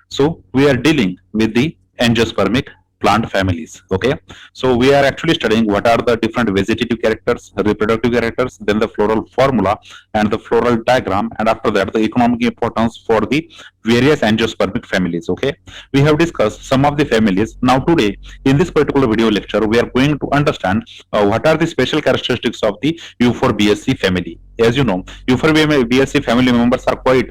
So we are dealing with the angiospermic plant families. Okay, so we are actually studying what are the different vegetative characters, reproductive characters, then the floral formula and the floral diagram, and after that the economic importance for the various angiospermic families. Okay, we have discussed some of the families. Now today in this particular video lecture we are going to understand what are the special characteristics of the U4BSC family. As you know, U4BSC family members are quite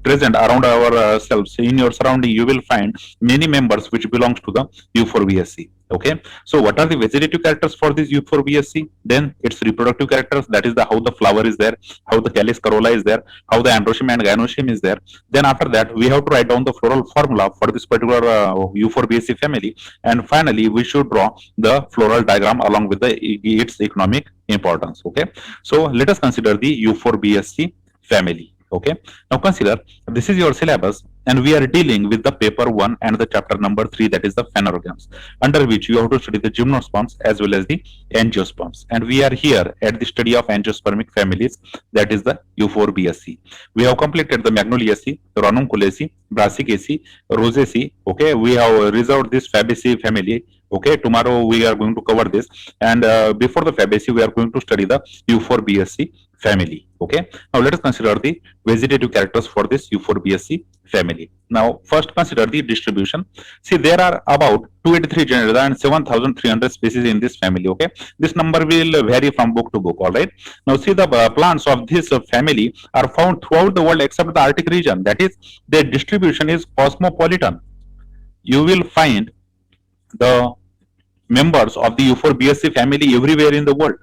present around ourselves. In your surrounding you will find many members which belongs to the U4BSC. Okay, so what are the vegetative characters for this U4BSC? Then its reproductive characters, that is the how the flower is there, how the calyx corolla is there, how the androecium and gynoecium is there. Then after that we have to write down the floral formula for this particular U4BSC family, and finally we should draw the floral diagram along with the its economic importance. Okay, so let us consider the U4BSC family. Okay, now consider this is your syllabus and we are dealing with the paper 1 and the chapter number 3, that is the phanerogams, under which you have to study the gymnosperms as well as the angiosperms, and we are here at the study of angiospermic families, that is the U4BSC. We have completed the Magnoliaceae, Ranunculataceae, Brassicaceae, Rosaceae. Okay, we have reserved this Fabaceae family. Okay, tomorrow we are going to cover this, and before the Fabaceae we are going to study the U4BSC family. Okay, now let us consider the vegetative characters for this U4BSC family. Now first consider the distribution. See, there are about 283 genera and 7,300 species in this family. Okay, this number will vary from book to book. All right, now see the plants of this family are found throughout the world except the Arctic region, that is their distribution is cosmopolitan. You will find the members of the U4BSC family everywhere in the world.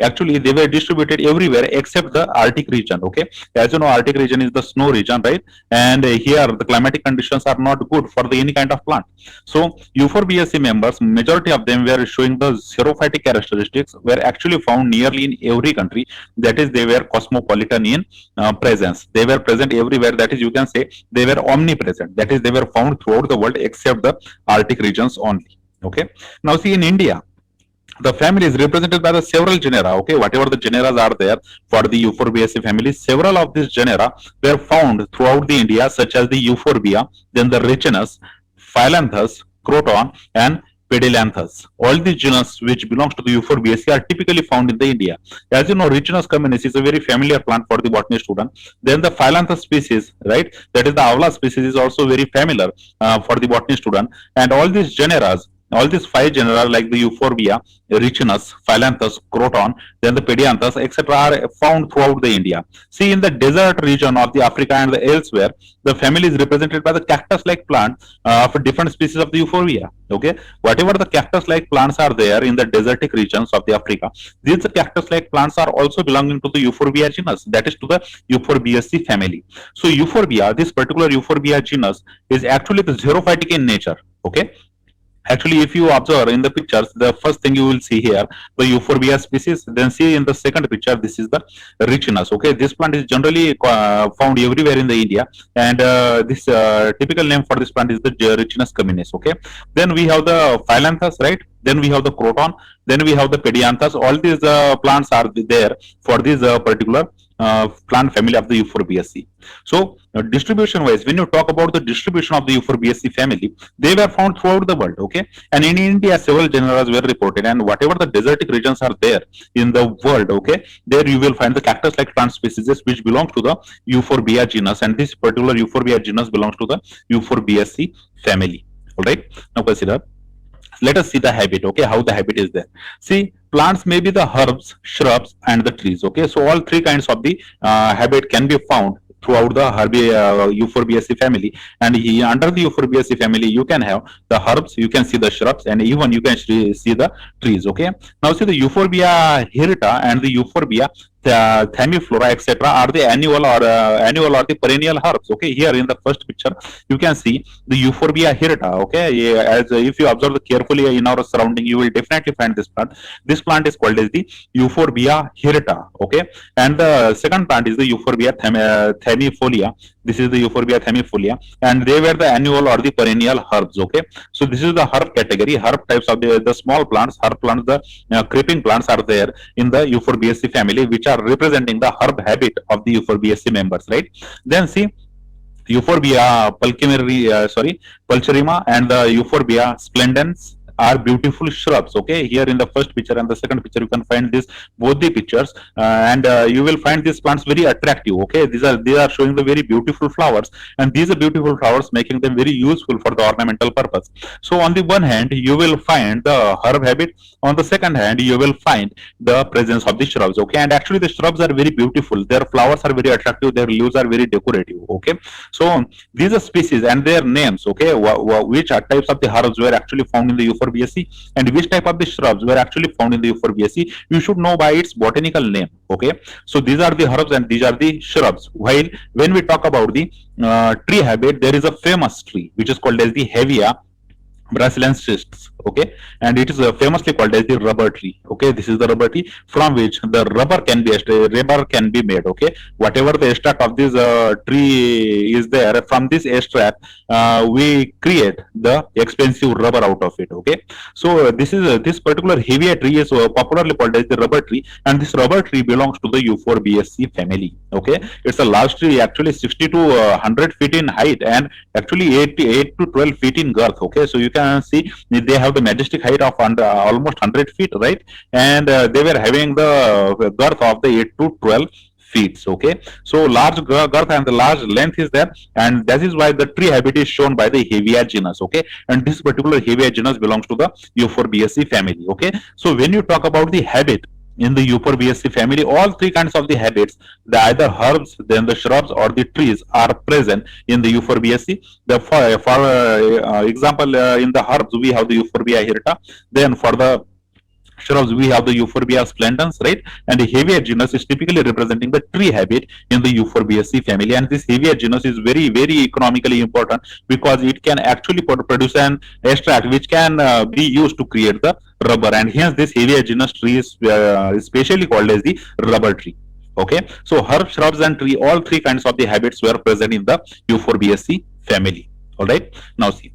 Actually they were distributed everywhere except the Arctic region. Okay, as you know, Arctic region is the snow region, right? And here the climatic conditions are not good for any kind of plant. So U4BSC members, majority of them were showing the xerophytic characteristics, were actually found nearly in every country, that is they were cosmopolitan in presence. They were present everywhere, that is you can say they were omnipresent, that is they were found throughout the world except the Arctic regions only. Okay, now see in India the family is represented by the several genera. Okay, whatever the genera are there for the U4BSC family, several of these genera were found throughout the India, such as the Euphorbia, then the Ricinus, Phyllanthus, Croton, and Pedilanthes. All these genus which belongs to the U4BSC are typically found in the India. As you know, Ricinus communis is a very familiar plant for the botany student. Then the Phyllanthus species, right, that is the Avla species, is also very familiar for the botany student. And all these genera, all these 5 genera like the Euphorbia, Ricinus, Phyllanthus, Croton, then the Pedianthus, etc. are found throughout the India. See, in the desert region of the Africa and the elsewhere, the family is represented by the cactus-like plant of different species of the Euphorbia. Okay, whatever the cactus-like plants are there in the desertic regions of the Africa, these cactus-like plants are also belonging to the Euphorbia genus, that is to the U4BSC family. So Euphorbia, this particular Euphorbia genus, is actually the xerophytic in nature. Okay, actually if you observe in the pictures, the first thing you will see here the Euphorbia species, then see in the second picture this is the Ricinus. Okay, this plant is generally found everywhere in the India, and this typical name for this plant is the Ricinus communis. Okay, then we have the Phyllanthus, right? Then we have the Croton, then we have the Pedianthus. All these plants are there for this particular plant family of the U4BSC. So distribution wise, when you talk about the distribution of the U4BSC family, they were found throughout the world. Okay, and in India several genera were reported, and whatever the desertic regions are there in the world, okay, there you will find the cactus like plant species which belongs to the Euphorbia genus, and this particular Euphorbia genus belongs to the U4BSC family. All right, now consider, let us see the habit. Okay, how the habit is there. See, plants may be the herbs, shrubs, and the trees. Okay, so all 3 kinds of the habit can be found throughout the U4BSC family, and under the U4BSC family you can have the herbs, you can see the shrubs, and even you can see the trees. Okay, now see the Euphorbia hirta and the Euphorbia Thamiflora, etc. are the annual or the perennial herbs. Okay, here in the first picture you can see the Euphorbia hirta. Okay, as if you observe carefully in our surrounding, you will definitely find this plant. This plant is called as the Euphorbia hirta. Okay, and the second plant is the Euphorbia thamifolia. This is the Euphorbia thamifolia, and they were the annual or the perennial herbs. Okay, so this is the herb category. Herb types of the small plants, herb plants, the creeping plants are there in the U4BSC family, which are representing the herb habit of the U4BSC members, right? Then see, Euphorbia pulcherrima and the Euphorbia splendens are beautiful shrubs. Okay, here in the first picture and the second picture, you can find this both the pictures, and you will find these plants very attractive. Okay, they are showing the very beautiful flowers, and these are beautiful flowers making them very useful for the ornamental purpose. So on the one hand, you will find the herb habit. On the second hand, you will find the presence of the shrubs. Okay, and actually the shrubs are very beautiful. Their flowers are very attractive. Their leaves are very decorative. Okay, so these are species and their names. Okay, which are types of the herbs were actually found in the Euphorbiaceae, and which type of the shrubs were actually found in the Euphorbiaceae. You should know by its botanical name. Okay, so these are the herbs and these are the shrubs. While when we talk about the tree habit, there is a famous tree which is called as the Hevia brasiliensis. Okay, and it is famously called as the rubber tree. Okay, this is the rubber tree from which the rubber can be made. Okay, whatever the extract of this tree is there, from this extract we create the expensive rubber out of it. Okay, so this particular Hevia tree is popularly called as the rubber tree, and this rubber tree belongs to the Euphorbiaceae family. Okay, it's a large tree, actually 60 to 100 feet in height, and actually 8 to 12 feet in girth. Okay, so you can see they have the majestic height of almost 100 feet, right? And they were having the girth of the 8 to 12 feet. Okay, so large girth and the large length is there, and that is why the tree habit is shown by the Hevia genus. Okay, and this particular Hevia genus belongs to the Euphorbiaceae family. Okay, so when you talk about the habit in the Euphorbiaceae family, all three kinds of the habits, the either herbs, then the shrubs, or the trees are present in the Euphorbiaceae. For example, in the herbs we have the Euphorbia hirta. Then for the shrubs we have the Euphorbia splendens, right? And the Hevia genus is typically representing the tree habit in the Euphorbiaceae family, and this Hevia genus is very economically important because it can actually produce an extract which can be used to create the rubber, and hence this Hevia genus tree is specially called as the rubber tree. Okay, so herb, shrubs, and tree, all three kinds of the habits were present in the Euphorbiaceae family. All right, now see,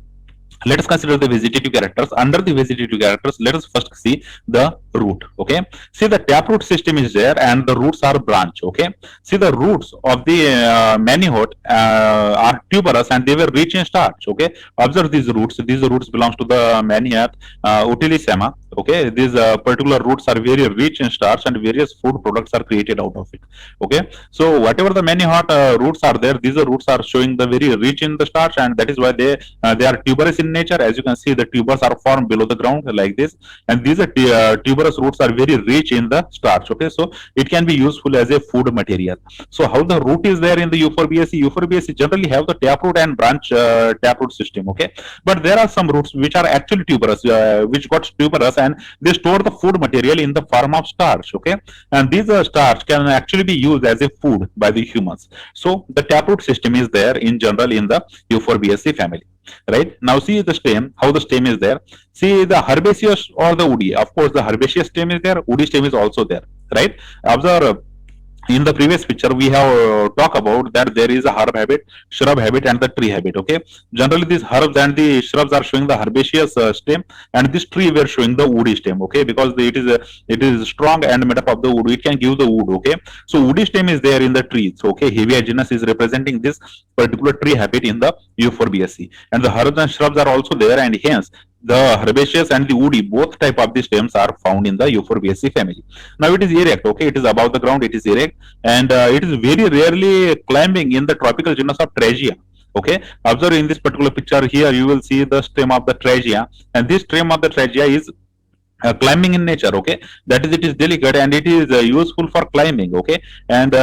let us consider the vegetative characters. Under the vegetative characters, let us first see the root. Okay, see the taproot system is there, and the roots are branch. Okay, see the roots of the manihot are tuberous, and they were rich in starch. Okay, observe these roots. These roots belongs to the manihot Utilissema. Okay, these particular roots are very rich in starch, and various food products are created out of it. Okay, so whatever the manihot roots are there, these roots are showing the very rich in the starch, and that is why they are tuberous in nature. As you can see, the tubers are formed below the ground like this, and these tuberous roots are very rich in the starch. Okay, so it can be useful as a food material. So how the root is there in the Euphorbiaceae? Euphorbiaceae generally have the taproot and branch taproot system. Okay, but there are some roots which are actually tuberous, which got tuberous, and they store the food material in the form of starch. Okay, and these starch can actually be used as a food by the humans. So the taproot system is there in general in the Euphorbiaceae family. Right, now see the stem, how the stem is there. See the herbaceous or the woody. Of course the herbaceous stem is there, woody stem is also there. Right, observe in the previous picture we have talked about that there is a herb habit, shrub habit, and the tree habit. Okay, generally these herbs and the shrubs are showing the herbaceous stem, and this tree we are showing the woody stem. Okay, because it is strong and made up of the wood, it can give the wood. Okay, so woody stem is there in the trees. Okay, Hevia genus is representing this particular tree habit in the Euphorbiaceae, and the herbs and shrubs are also there, and hence the herbaceous and the woody, both type of the stems are found in the Euphorbiaceae family. Now it is erect. Okay, it is above the ground, it is erect, and it is very rarely climbing in the tropical genus of Tragia. Okay, observe in this particular picture here, you will see the stem of the Tragia, and this stem of the Tragia is climbing in nature. Okay, that is, it is delicate and it is useful for climbing. Okay, and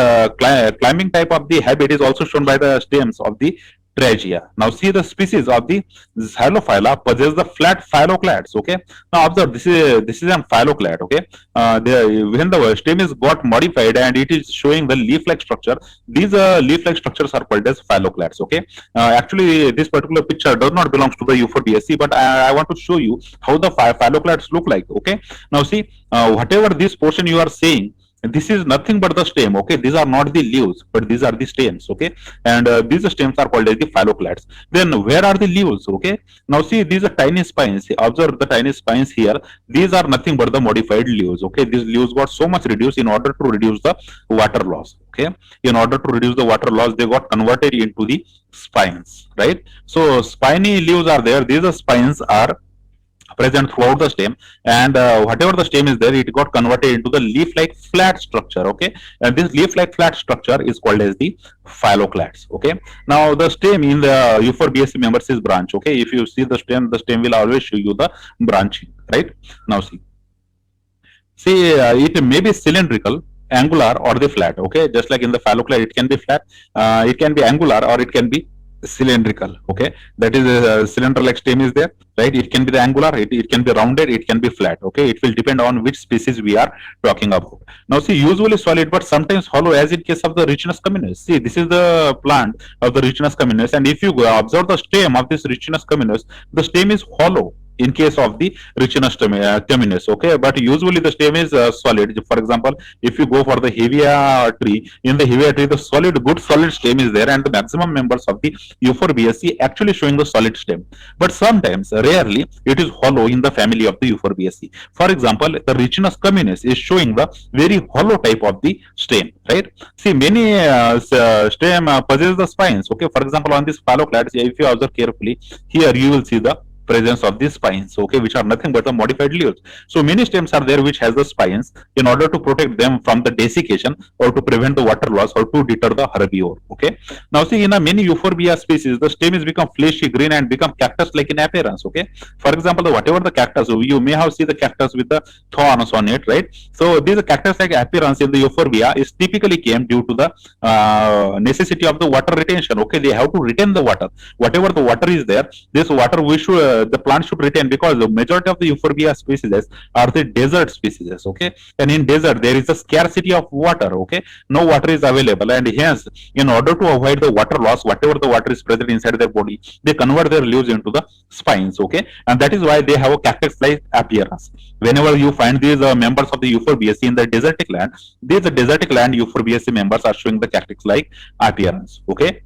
climbing type of the habit is also shown by the stems of the Tragia. Now see the species of the Xylophylla possess the flat phylloclads. Okay. Now observe, this is an phylloclad. Okay. When the stem is got modified and it is showing the leaf-like structure, these leaf-like structures are called as phylloclads. Okay. Actually, this particular picture does not belong to the Euphorbiaceae, but I want to show you how the phylloclads look like. Okay. Now see, whatever this portion you are seeing, This is nothing but the stem. Okay, these are not the leaves, but these are the stems. Okay, and these stems are called as the phylloclades. Then where are the leaves? Okay, now see, these are tiny spines. Observe the tiny spines here. These are nothing but the modified leaves. Okay, these leaves got so much reduced in order to reduce the water loss. Okay, in order to reduce the water loss, they got converted into the spines, right? So spiny leaves are there. These spines are present throughout the stem, and whatever the stem is there, it got converted into the leaf like flat structure. Okay, and this leaf like flat structure is called as the phylloclades. Okay, now the stem in the euphorbiaceae members is branch. Okay, if you see the stem will always show you the branching, right? Now see, it may be cylindrical, angular, or the flat. Okay, just like in the phylloclade, it can be flat, it can be angular, or it can be cylindrical. Okay, that is a cylinder like stem is there, right? It can be the angular, it can be rounded, it can be flat. Okay, it will depend on which species we are talking about. Now see, usually solid but sometimes hollow, as in case of the Riccinus communis. See, this is the plant of the Riccinus communis, and if you observe the stem of this Riccinus communis, the stem is hollow in case of the Riccinus communis. Okay, but usually the stem is solid. For example, if you go for the hevia tree, in the hevia tree, the good solid stem is there, and the maximum members of the euphorbiaceae actually showing the solid stem. But sometimes, rarely, it is hollow in the family of the euphorbiaceae. For example, the Riccinus communis is showing the very hollow type of the stem, right? See, many stem possess the spines. Okay, for example, on this phylloclades, if you observe carefully, here you will see the presence of these spines, okay, which are nothing but the modified leaves. So many stems are there which has the spines in order to protect them from the desiccation or to prevent the water loss or to deter the herbivore. Okay. Now see, in a many euphorbia species, the stem is become fleshy green and become cactus like in appearance. Okay. For example, whatever the cactus, you may have seen the cactus with the thorns on it, right? So this cactus like appearance in the euphorbia is typically came due to the necessity of the water retention. Okay, they have to retain the water. Whatever the water is there, this water we should the plant should retain, because the majority of the euphorbia species are the desert species. Okay, and in desert there is a scarcity of water. Okay, no water is available, and hence in order to avoid the water loss, whatever the water is present inside their body, they convert their leaves into the spines. Okay, and that is why they have a cactus like appearance. Whenever you find these members of the euphorbiaceae in the desertic land, these desertic land euphorbiaceae members are showing the cactus like appearance. Okay,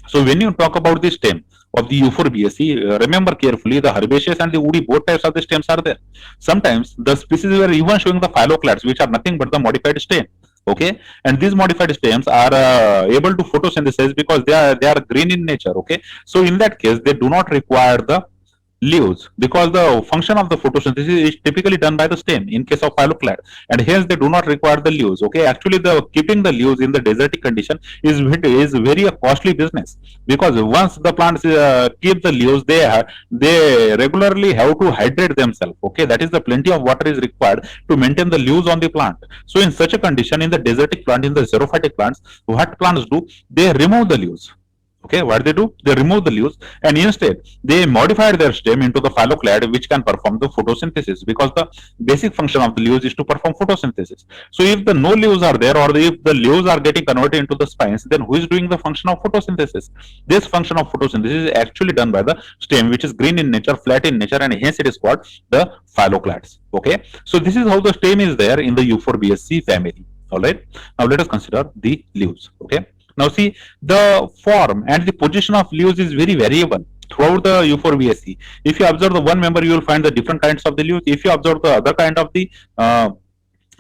so when you talk about the stem of the euphorbiaceae, remember carefully the herbaceous and the woody both types of the stems are there. Sometimes the species were even showing the phylloclades, which are nothing but the modified stem. Okay, and these modified stems are able to photosynthesize because they are green in nature. Okay, so in that case they do not require the leaves, because the function of the photosynthesis is typically done by the stem in case of phylloclade, and hence they do not require the leaves. Okay, actually the keeping the leaves in the desertic condition is very a costly business, because once the plants keep the leaves, they regularly have to hydrate themselves. Okay, that is the plenty of water is required to maintain the leaves on the plant. So in such a condition, in the desertic plant, in the xerophytic plants, what plants do, they remove the leaves. Okay, what they do? They remove the leaves, and instead they modified their stem into the phylloclade, which can perform the photosynthesis, because the basic function of the leaves is to perform photosynthesis. So if the no leaves are there, or if the leaves are getting converted into the spines, then who is doing the function of photosynthesis? This function of photosynthesis is actually done by the stem, which is green in nature, flat in nature, and hence it is called the phylloclades. Okay, so this is how the stem is there in the Euphorbiaceae family. All right, now let us consider the leaves. Okay, now see, the form and the position of leaves is very variable throughout the Euphorbiaceae. If you observe the one member, you will find the different kinds of the leaves. If you observe the other kind of the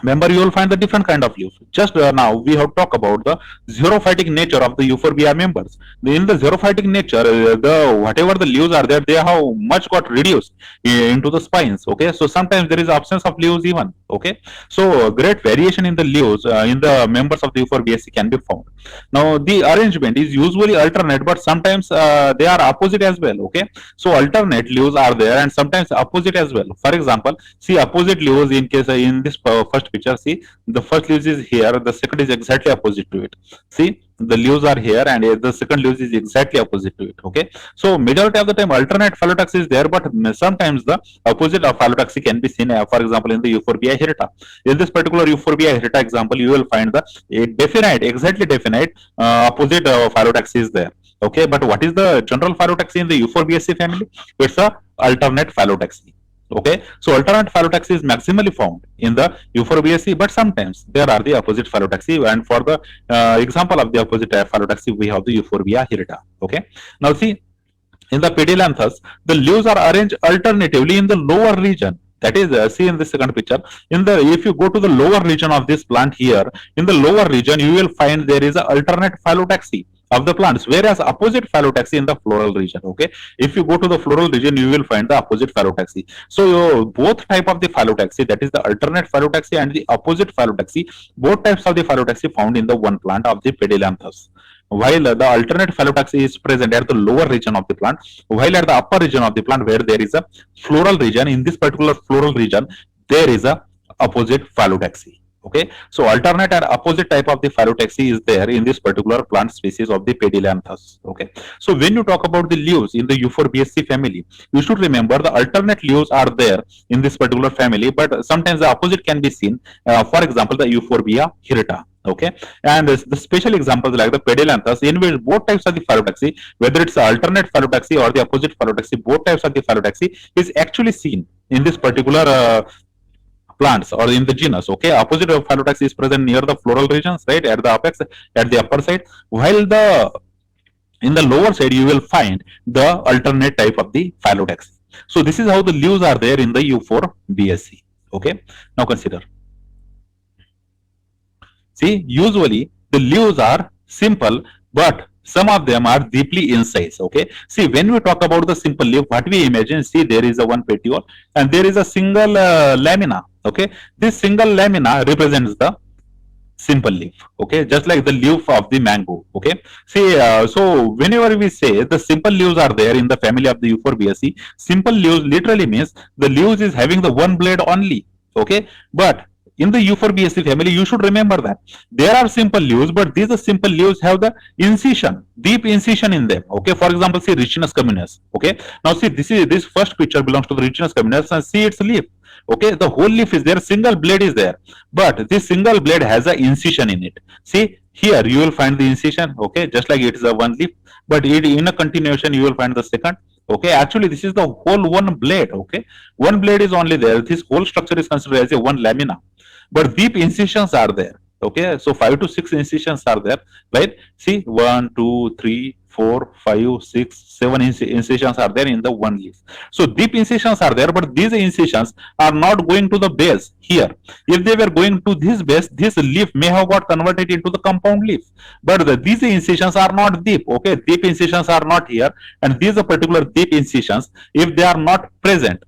member, you will find the different kind of leaves. Just now we have talked about the xerophytic nature of the euphorbia members. In the xerophytic nature, the whatever the leaves are there, they have much got reduced into the spines. Okay, so sometimes there is absence of leaves even. Okay, so great variation in the leaves in the members of the Euphorbiaceae can be found. Now the arrangement is usually alternate, but sometimes they are opposite as well. Okay, so alternate leaves are there, and sometimes opposite as well. For example, see opposite leaves in case in this first picture. See, the first leaves is here, the second is exactly opposite to it. See, the leaves are here, and the second leaves is exactly opposite to it. Okay, so majority of the time alternate phyllotaxy is there, but sometimes the opposite of phyllotaxy can be seen. For example, in the Euphorbia hirta. In this particular Euphorbia hirta example, you will find the exactly definite opposite phyllotaxy is there. Okay, but what is the general phyllotaxy in the Euphorbiaceae family? It's a alternate phyllotaxy. Okay, so alternate phyllotaxy is maximally found in the Euphorbiaceae, but sometimes there are the opposite phyllotaxy, and for the example of the opposite phyllotaxy, we have the Euphorbia hirta. Okay, now see, in the Pediolanthus, the leaves are arranged alternatively in the lower region. That is, see in the second picture. In the if you go to the lower region of this plant here, in the lower region, you will find there is an alternate phyllotaxy of the plants, whereas opposite phyllotaxy in the floral region. Okay, if you go to the floral region, you will find the opposite phyllotaxy. So both type of the phyllotaxy, that is the alternate phyllotaxy and the opposite phyllotaxy, both types of the phyllotaxy found in the one plant of the Pediolanthus. While the alternate phyllotaxy is present at the lower region of the plant, while at the upper region of the plant where there is a floral region, in this particular floral region, there is a opposite phyllotaxy. Okay, so alternate and opposite type of the phyllotaxy is there in this particular plant species of the Pediolanthus. Okay, so when you talk about the leaves in the Euphorbiaceae family, you should remember the alternate leaves are there in this particular family, but sometimes the opposite can be seen. For example, the Euphorbia hirta. Okay, and the special examples like the Pediolanthus, in which both types of the phyllotaxy, whether it's the alternate phyllotaxy or the opposite phyllotaxy, both types of the phyllotaxy is actually seen in this particular plants or in the genus. Okay, opposite of phyllotaxy is present near the floral regions, right, at the apex, at the upper side, while the in the lower side you will find the alternate type of the phyllotaxy. So this is how the leaves are there in the Euphorbiaceae. Okay, now consider. See, usually the leaves are simple, but some of them are deeply incised. Okay. See, when we talk about the simple leaf, what we imagine, see, there is a one petiole and there is a single lamina. Okay. This single lamina represents the simple leaf. Okay, just like the leaf of the mango. Okay, see, so whenever we say the simple leaves are there in the family of the Euphorbiaceae, simple leaves literally means the leaves is having the one blade only. Okay, but in the Euphorbiaceae family, you should remember that there are simple leaves, but these simple leaves have the incision, deep incision in them. Okay, for example, see Ricinus communis. Okay, now see, this first picture belongs to the Ricinus communis, and see its leaf. Okay, the whole leaf is there, single blade is there, but this single blade has an incision in it. See here, you will find the incision. Okay, just like it is a one leaf, but in a continuation, you will find the second. Okay, actually, this is the whole one blade. Okay, one blade is only there. This whole structure is considered as a one lamina, but deep incisions are there. Okay, so 5 to 6 incisions are there, right? See, 1, 2, 3, 4, 5, 6, 7 incisions are there in the one leaf. So deep incisions are there, but these incisions are not going to the base here. If they were going to this base, this leaf may have got converted into the compound leaf. But these incisions are not deep. Okay, deep incisions are not here, and these are particular deep incisions. If they are not present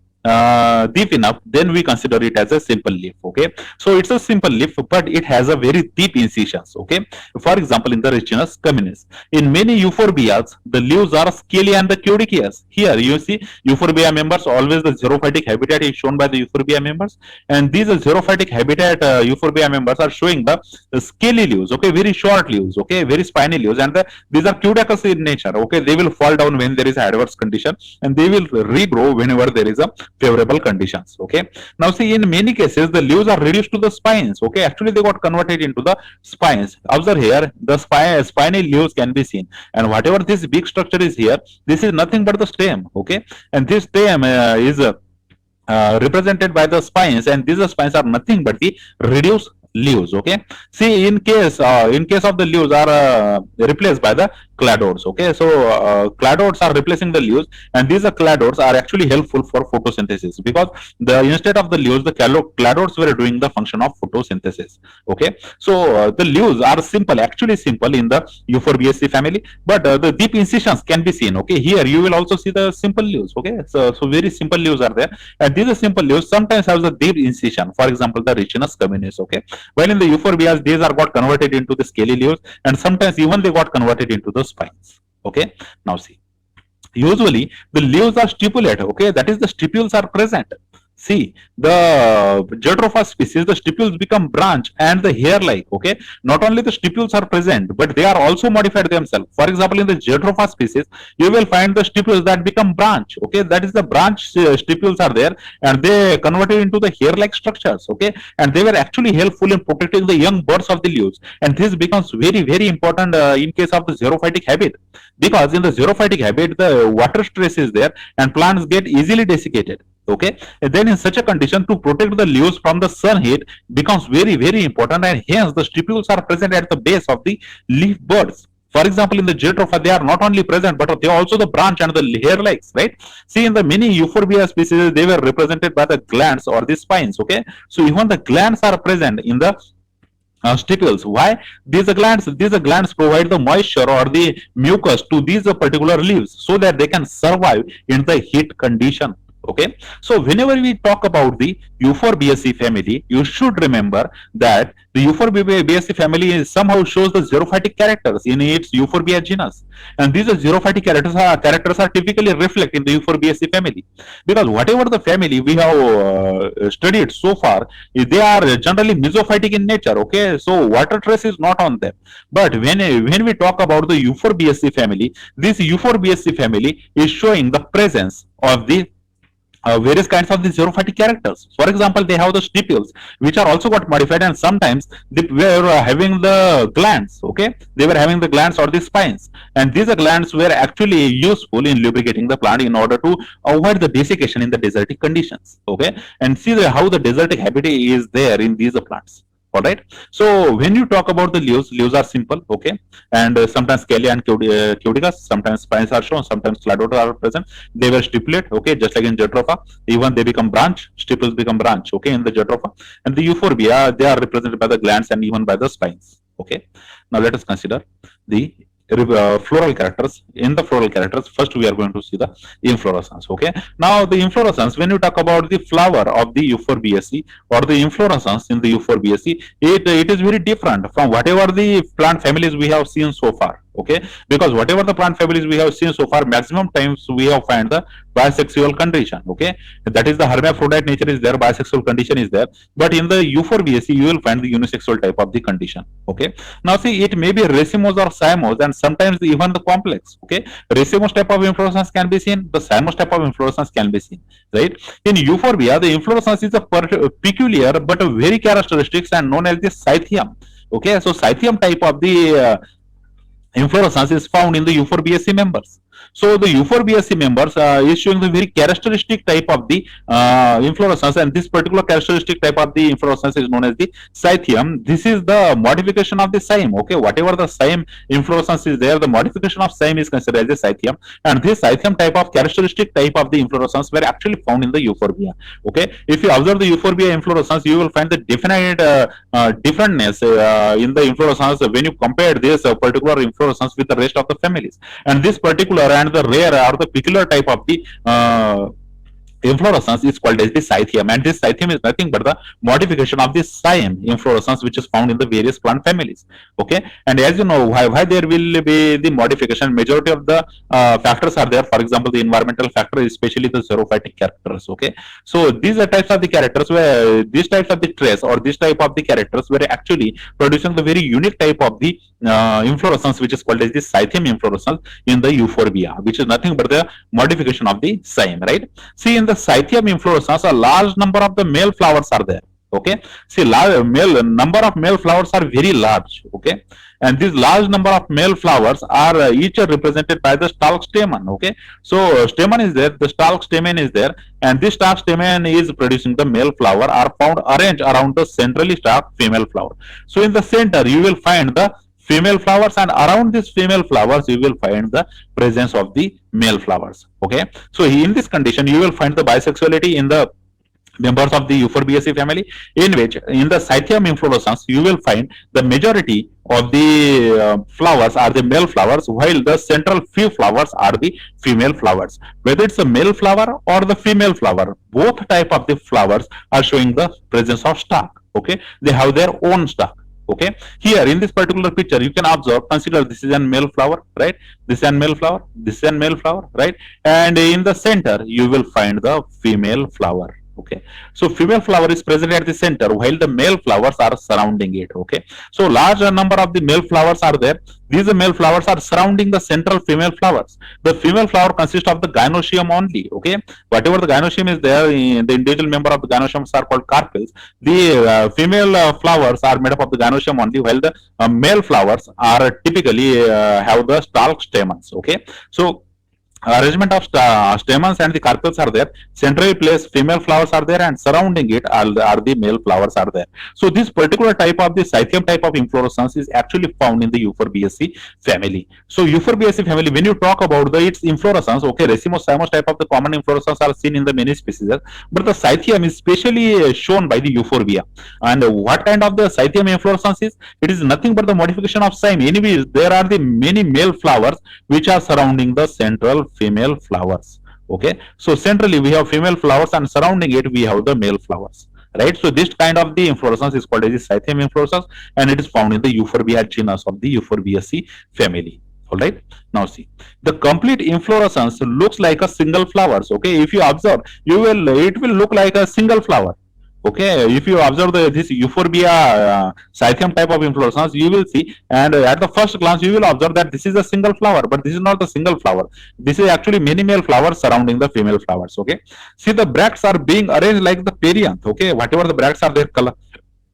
deep enough, then we consider it as a simple leaf. Okay, so it's a simple leaf, but it has a very deep incisions. Okay, for example, in the Ricinus communis, in many euphorbias, the leaves are scaly and the caduceus. Here you see euphorbia members, always the xerophytic habitat is shown by the euphorbia members, and these xerophytic habitat euphorbia members are showing the scaly leaves. Okay, very short leaves. Okay, very spiny leaves, and these are caduceus in nature. Okay, they will fall down when there is adverse condition, and they will regrow whenever there is a favorable conditions. Okay, now see, in many cases the leaves are reduced to the spines. Okay, actually they got converted into the spines. Observe here, the spiny leaves can be seen, and whatever this big structure is here, this is nothing but the stem. Okay, and this stem is represented by the spines, and these spines are nothing but the reduced leaves. Okay, see, in case of the leaves are replaced by the cladodes. Okay, so cladodes are replacing the leaves, and these cladodes are actually helpful for photosynthesis, because instead of the leaves, the cladodes were doing the function of photosynthesis. Okay, so the leaves are simple, actually simple in the Euphorbiaceae family, but the deep incisions can be seen. Okay, here you will also see the simple leaves. Okay, so very simple leaves are there, and these simple leaves sometimes have the deep incision. For example, the Ricinus communis. Okay, while in the euphorbias, these are got converted into the scaly leaves, and sometimes even they got converted into the spines. Okay, now see, usually the leaves are stipulate. Okay, that is, the stipules are present. See, the Jatropha species, the stipules become branch and the hair-like. Okay, not only the stipules are present, but they are also modified themselves. For example, in the Jatropha species, you will find the stipules that become branch. Okay, that is, the branch stipules are there, and they converted into the hair-like structures. Okay, and they were actually helpful in protecting the young birds of the leaves. And this becomes very, very important in case of the xerophytic habit, because in the xerophytic habit, the water stress is there, and plants get easily desiccated. Okay, and then in such a condition, to protect the leaves from the sun heat becomes very important, and hence the stipules are present at the base of the leaf buds. For example, in the Jatropha, they are not only present but they are also the branch and the hair legs, right? See, in the many Euphorbia species, they were represented by the glands or the spines. Okay, so even the glands are present in the stipules. Why? These glands provide the moisture or the mucus to these particular leaves so that they can survive in the heat condition. Okay, so whenever we talk about the Euphorbiaceae family, you should remember that the Euphorbiaceae family somehow shows the xerophytic characters in its Euphorbia genus, and these xerophytic characters are typically reflect in the Euphorbiaceae family, because whatever the family we have studied so far, they are generally mesophytic in nature. Okay, so water trace is not on them. But when we talk about the Euphorbiaceae family, this Euphorbiaceae family is showing the presence of the various kinds of the xerophytic characters. For example, they have the stipules, which are also got modified, and sometimes they were having the glands. Okay, they were having the glands or the spines, and these glands were actually useful in lubricating the plant in order to avoid the desiccation in the desertic conditions. Okay, and see how the desertic habitat is there in these plants. All right. So when you talk about the leaves are simple. Okay, and sometimes scaly and cuticus. Sometimes spines are shown. Sometimes cladodes are present. They were stipulate. Okay, just like in Jatropha, even they become branch. Stipules become branch. Okay, in the Jatropha, and the Euphorbia, they are represented by the glands and even by the spines. Okay. Now let us consider the floral characters. In the floral characters, first we are going to see the inflorescence. Okay, now the inflorescence, when you talk about the flower of the Euphorbiaceae or the inflorescence in the Euphorbiaceae, it is very different from whatever the plant families we have seen so far. Okay, because whatever the plant families we have seen so far, maximum times we have find the bisexual condition. Okay, that is the hermaphrodite nature is there, bisexual condition is there, but in the Euphorbiaceae you will find the unisexual type of the condition. Okay, now see, it may be racemose or cymose, and sometimes even the complex. Okay, racemose type of inflorescence can be seen, the cymose type of inflorescence can be seen, right? In Euphorbia, the inflorescence is a peculiar but a very characteristics and known as the cythium. Okay, so cythium type of the inflorescence is found in the Euphorbiaceae members. So the Euphorbiaceae members is showing the very characteristic type of the inflorescence, and this particular characteristic type of the inflorescence is known as the cythium. This is the modification of the cyme. Okay, whatever the cyme inflorescence is there, the modification of cyme is considered as a cythium, and this cythium type of characteristic type of the inflorescence were actually found in the Euphorbia. Okay, if you observe the Euphorbia inflorescence, you will find the definite differentness in the inflorescence when you compare this particular inflorescence with the rest of the families, and this particular and the rare or the peculiar type of the inflorescence is called as the cythium, and this cythium is nothing but the modification of the cyme inflorescence which is found in the various plant families. Okay, and as you know, why there will be the modification, majority of the factors are there. For example, the environmental factor, especially the xerophytic characters. Okay, so these are types of the characters where these types of the trace or this type of the characters were actually producing the very unique type of the inflorescence which is called as the cythium inflorescence in the Euphorbia, which is nothing but the modification of the cyme, right? See, in the cythium inflorescence, a large number of the male flowers are there. Okay, see, number of male flowers are very large. Okay, and this large number of male flowers are each represented by the stalk stamen. Okay, so stamen is there, the stalk stamen is there, and this stalk stamen is producing the male flower are found arranged around the centrally stalked female flower. So in the center you will find the female flowers, and around these female flowers you will find the presence of the male flowers. Okay, so in this condition you will find the bisexuality in the members of the Euphorbiaceae family, in which in the cythium inflorescence you will find the majority of the flowers are the male flowers, while the central few flowers are the female flowers. Whether it's a male flower or the female flower, both type of the flowers are showing the presence of stalk. Okay, they have their own stalk. Okay, here in this particular picture you can observe, consider this is a male flower, right? This is a male flower, this is a male flower, right? And in the center you will find the female flower. Okay, so female flower is present at the center while the male flowers are surrounding it. Okay, so large number of the male flowers are there. These male flowers are surrounding the central female flowers. The female flower consists of the gynoecium only. Okay, whatever the gynoecium is there, the individual member of the gynoeciums are called carpels. The female flowers are made up of the gynoecium only, while the male flowers are typically have the stalk stamens. Okay, so arrangement of stamens and the carpels are there. Centrally placed female flowers are there, and surrounding it are the male flowers are there. So this particular type of the Scythium type of inflorescence is actually found in the Euphorbiaceae family. So Euphorbiaceae family, when you talk about the its inflorescence, okay, racemose, cymose type of the common inflorescence are seen in the many species, but the Scythium is specially shown by the Euphorbia. And what kind of the Scythium inflorescence is? It is nothing but the modification of cyme. Anyways, there are the many male flowers which are surrounding the central female flowers. Okay, so centrally we have female flowers, and surrounding it we have the male flowers. Right, so this kind of the inflorescence is called as the Scythium inflorescence, and it is found in the Euphorbia genus of the Euphorbiaceae family. All right, now see, the complete inflorescence looks like a single flowers. Okay, if you observe, it will look like a single flower. Okay, if you observe this Euphorbia Scythium type of inflorescence, you will see, and at the first glance you will observe that this is a single flower, but this is not the single flower. This is actually many male flowers surrounding the female flowers. Okay, see, the bracts are being arranged like the perianth. Okay, whatever the bracts are there,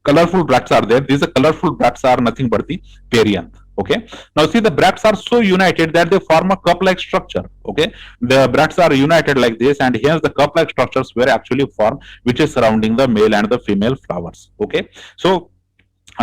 colorful bracts are there. These colorful bracts are nothing but the perianth. Okay, now see, the bracts are so united that they form a cup-like structure. Okay, the bracts are united like this, and hence the cup-like structures were actually formed, which is surrounding the male and the female flowers. Okay, so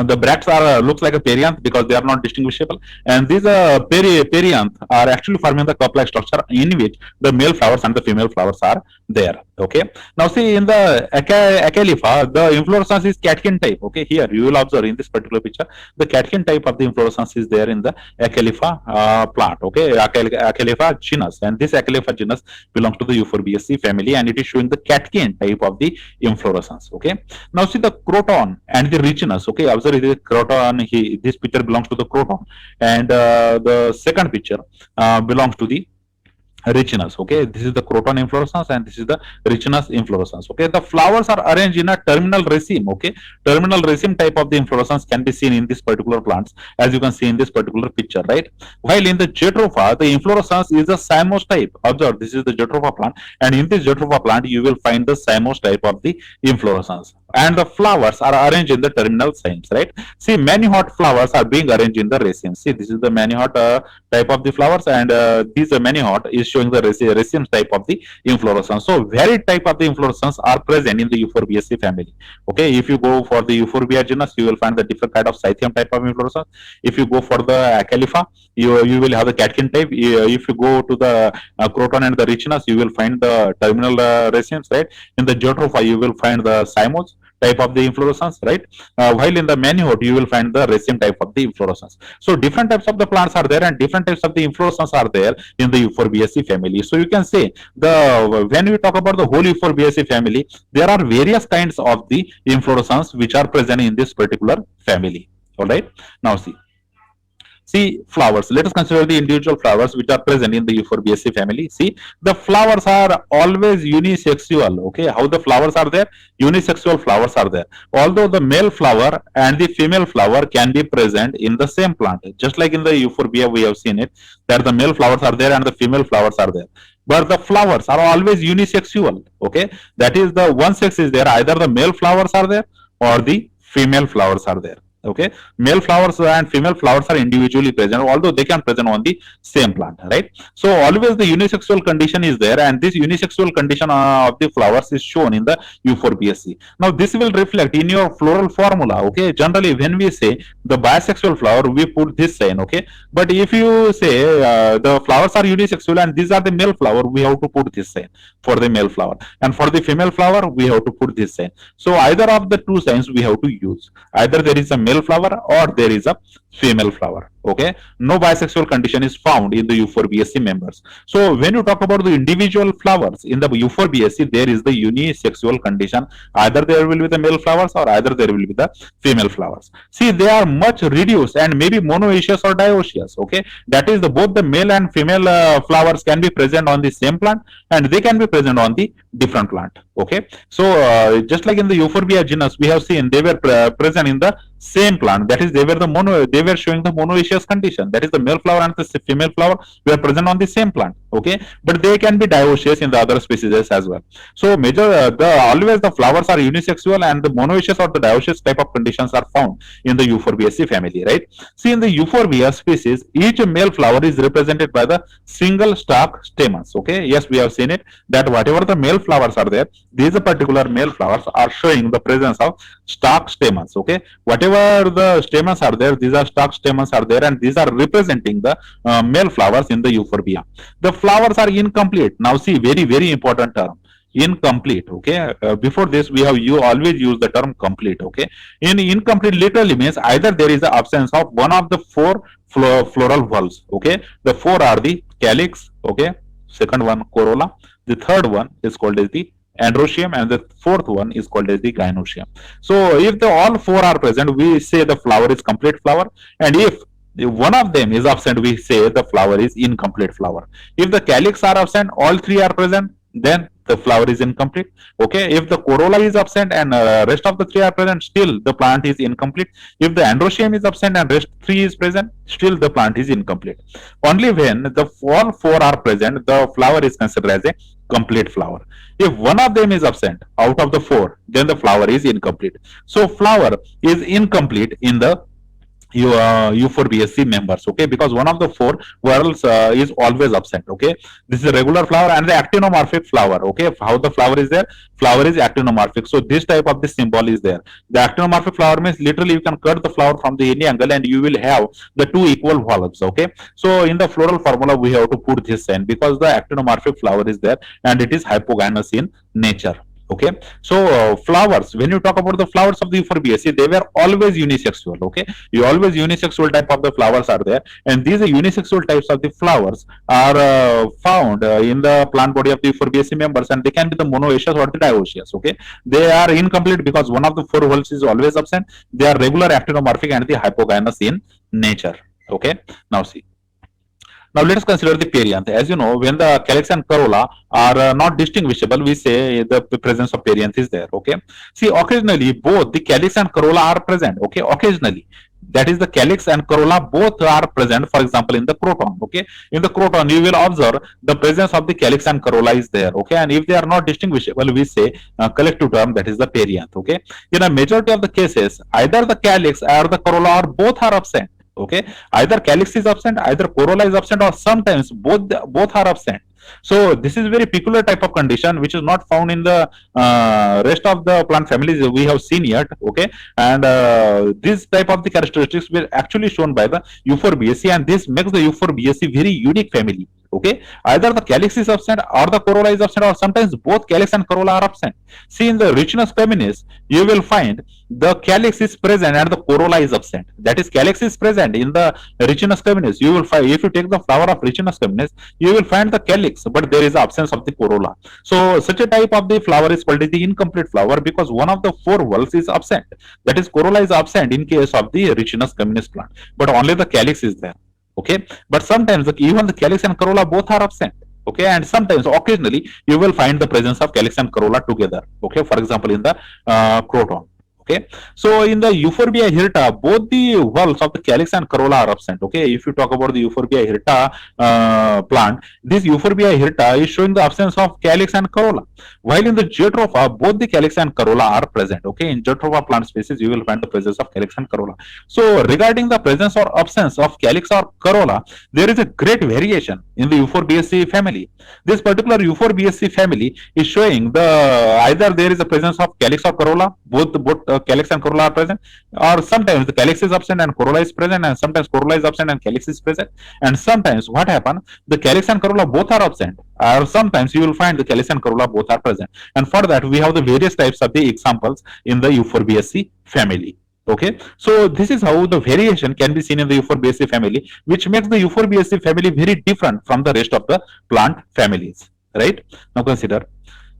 the bracts are looks like a perianth because they are not distinguishable, and these perianth are actually forming the cup-like structure in which the male flowers and the female flowers are there. Okay, now see, in the Acalypha, the inflorescence is catkin type. Okay, here you will observe in this particular picture the catkin type of the inflorescence is there in the Acalypha plant. Okay, Acalypha genus, and this Acalypha genus belongs to the Euphorbiaceae family, and it is showing the catkin type of the inflorescence. Okay, now see, the croton and the Ricinus. Okay, observe this croton. This picture belongs to the croton, and the second picture belongs to the Ricinus. Okay, this is the croton inflorescence, and this is the Ricinus inflorescence. Okay, the flowers are arranged in a terminal raceme. Okay, terminal raceme type of the inflorescence can be seen in this particular plants, as you can see in this particular picture, right? While in the Jatropha, the inflorescence is a cymose type. Observe, this is the Jatropha plant, and in this Jatropha plant you will find the cymose type of the inflorescence, and the flowers are arranged in the terminal cymes, right? See, many hot flowers are being arranged in the raceme. See, this is the many hot type of the flowers, and these many hot is showing the raceme type of the inflorescence. So varied type of the inflorescence are present in the Euphorbiaceae family. Okay, if you go for the Euphorbia genus, you will find the different kind of Scythium type of inflorescence. If you go for the Acalypha, you will have the catkin type. If you go to the croton and the Ricinus, you will find the terminal racemes, right? In the Jatropha, you will find the cymose type of the inflorescence, right? While in the manihot, you will find the raceme type of the inflorescence. So different types of the plants are there, and different types of the inflorescence are there in the Euphorbiaceae family. So you can say, when we talk about the whole Euphorbiaceae family, there are various kinds of the inflorescence which are present in this particular family. All right. Now see, flowers. Let us consider the individual flowers which are present in the Euphorbiaceae family. See, the flowers are always unisexual. Okay, how the flowers are there? Unisexual flowers are there. Although the male flower and the female flower can be present in the same plant, just like in the Euphorbia we have seen it, that the male flowers are there and the female flowers are there. But the flowers are always unisexual. Okay, that is, the one sex is there. Either the male flowers are there or the female flowers are there. Okay, male flowers and female flowers are individually present, although they can present on the same plant, right? So always the unisexual condition is there, and this unisexual condition of the flowers is shown in the Euphorbiaceae. Now this will reflect in your floral formula. Okay, generally when we say the bisexual flower, we put this sign. Okay, but if you say the flowers are unisexual and these are the male flower, we have to put this sign for the male flower, and for the female flower we have to put this sign. So either of the two signs we have to use. Either there is a male flower or there is a female flower. Okay, no bisexual condition is found in the Euphorbiaceae members. So when you talk about the individual flowers in the Euphorbiaceae, there is the unisexual condition. Either there will be the male flowers or either there will be the female flowers. See, they are much reduced and maybe monoecious or dioecious. Okay, that is, the both the male and female flowers can be present on the same plant, and they can be present on the different plant. Okay, so just like in the Euphorbia genus, we have seen they were present in the same plant. That is, they were showing the monoecious homologous condition. That is the male flower and the female flower were present on the same plant. Okay, but they can be dioecious in the other species as well. So always the flowers are unisexual and the monoecious or the dioecious type of conditions are found in the Euphorbiaceae family, right? See, in the Euphorbia species, each male flower is represented by the single stalk stamens. Okay, yes, we have seen it that whatever the male flowers are there, these particular male flowers are showing the presence of stalk stamens. Okay, whatever the stamens are there, these are stalk stamens are there, and these are representing the male flowers in the Euphorbia. The flowers are incomplete. Now, see, very important term, incomplete. Okay, before this we have you always use the term complete. Okay, in incomplete literally means either there is the absence of one of the four floral valves. Okay, the four are the calyx. Okay, second one corolla, the third one is called as the androecium, and the fourth one is called as the gynoecium. So if the all four are present, we say the flower is complete flower, and if one of them is absent, we say the flower is incomplete flower. If the calyx are absent, all three are present, then the flower is incomplete. Okay, if the corolla is absent and rest of the three are present, still the plant is incomplete. If the androecium is absent and rest three is present, still the plant is incomplete. Only when the all four are present, the flower is considered as a complete flower. If one of them is absent out of the four, then the flower is incomplete. So flower is incomplete in the Euphorbiaceae members. Okay, because one of the four whorls is always absent. Okay, this is a regular flower and the actinomorphic flower. Okay, how the flower is there? Flower is actinomorphic. So this type of the symbol is there. The actinomorphic flower means literally you can cut the flower from the any angle and you will have the two equal valves. Okay, so in the floral formula we have to put this sign because the actinomorphic flower is there and it is hypogynous in nature. Okay, so flowers, when you talk about the flowers of the Euphorbiaceae, they were always unisexual. Okay, you always unisexual type of the flowers are there, and these unisexual types of the flowers are found in the plant body of the Euphorbiaceae members, and they can be the monoecious or the dioecious. Okay, they are incomplete because one of the four valves is always absent. They are regular actinomorphic and the hypogynous in nature. Okay, now see. Now let us consider the perianth. As you know, when the calyx and corolla are not distinguishable, we say the presence of perianth is there. Okay. See, occasionally both the calyx and corolla are present. Okay, occasionally. That is the calyx and corolla both are present. For example, in the croton. Okay, in the croton you will observe the presence of the calyx and corolla is there. Okay, and if they are not distinguishable, we say collective term, that is the perianth. Okay, in a majority of the cases, either the calyx or the corolla or both are absent. Okay, either calyx is absent, either corolla is absent, or sometimes both are absent. So this is very peculiar type of condition which is not found in the rest of the plant families we have seen yet. Okay, and this type of the characteristics were actually shown by the Euphorbiaceae, and this makes the Euphorbiaceae very unique family. Okay, either the calyx is absent or the corolla is absent, or sometimes both calyx and corolla are absent. See, in the Riccinus communis, you will find the calyx is present and the corolla is absent. That is, calyx is present in the Riccinus communis. You will find, if you take the flower of Riccinus communis, you will find the calyx, but there is absence of the corolla. So such a type of the flower is called the incomplete flower because one of the four valves is absent. That is, corolla is absent in case of the Riccinus communis plant, but only the calyx is there. Okay, but sometimes even the calyx and corolla both are absent. Okay, and sometimes occasionally you will find the presence of calyx and corolla together. Okay, for example, in the croton. Okay, so in the Euphorbia hirta, both the valves of the calyx and corolla are absent. Okay, if you talk about the Euphorbia hirta plant, this Euphorbia hirta is showing the absence of calyx and corolla, while in the Geotropha, both the calyx and corolla are present. Okay, in Geotropha plant species, you will find the presence of calyx and corolla. So regarding the presence or absence of calyx or corolla, there is a great variation in the Euphorbiaceae family. This particular Euphorbiaceae family is showing the either there is a presence of calyx or corolla, both calyx and corolla are present, or sometimes the calyx is absent and corolla is present, and sometimes corolla is absent and calyx is present, and sometimes what happens, the calyx and corolla both are absent, or sometimes you will find the calyx and corolla both are present. And for that we have the various types of the examples in the Euphorbiaceae family. Okay, so this is how the variation can be seen in the Euphorbiaceae family, which makes the Euphorbiaceae family very different from the rest of the plant families. Right, now consider.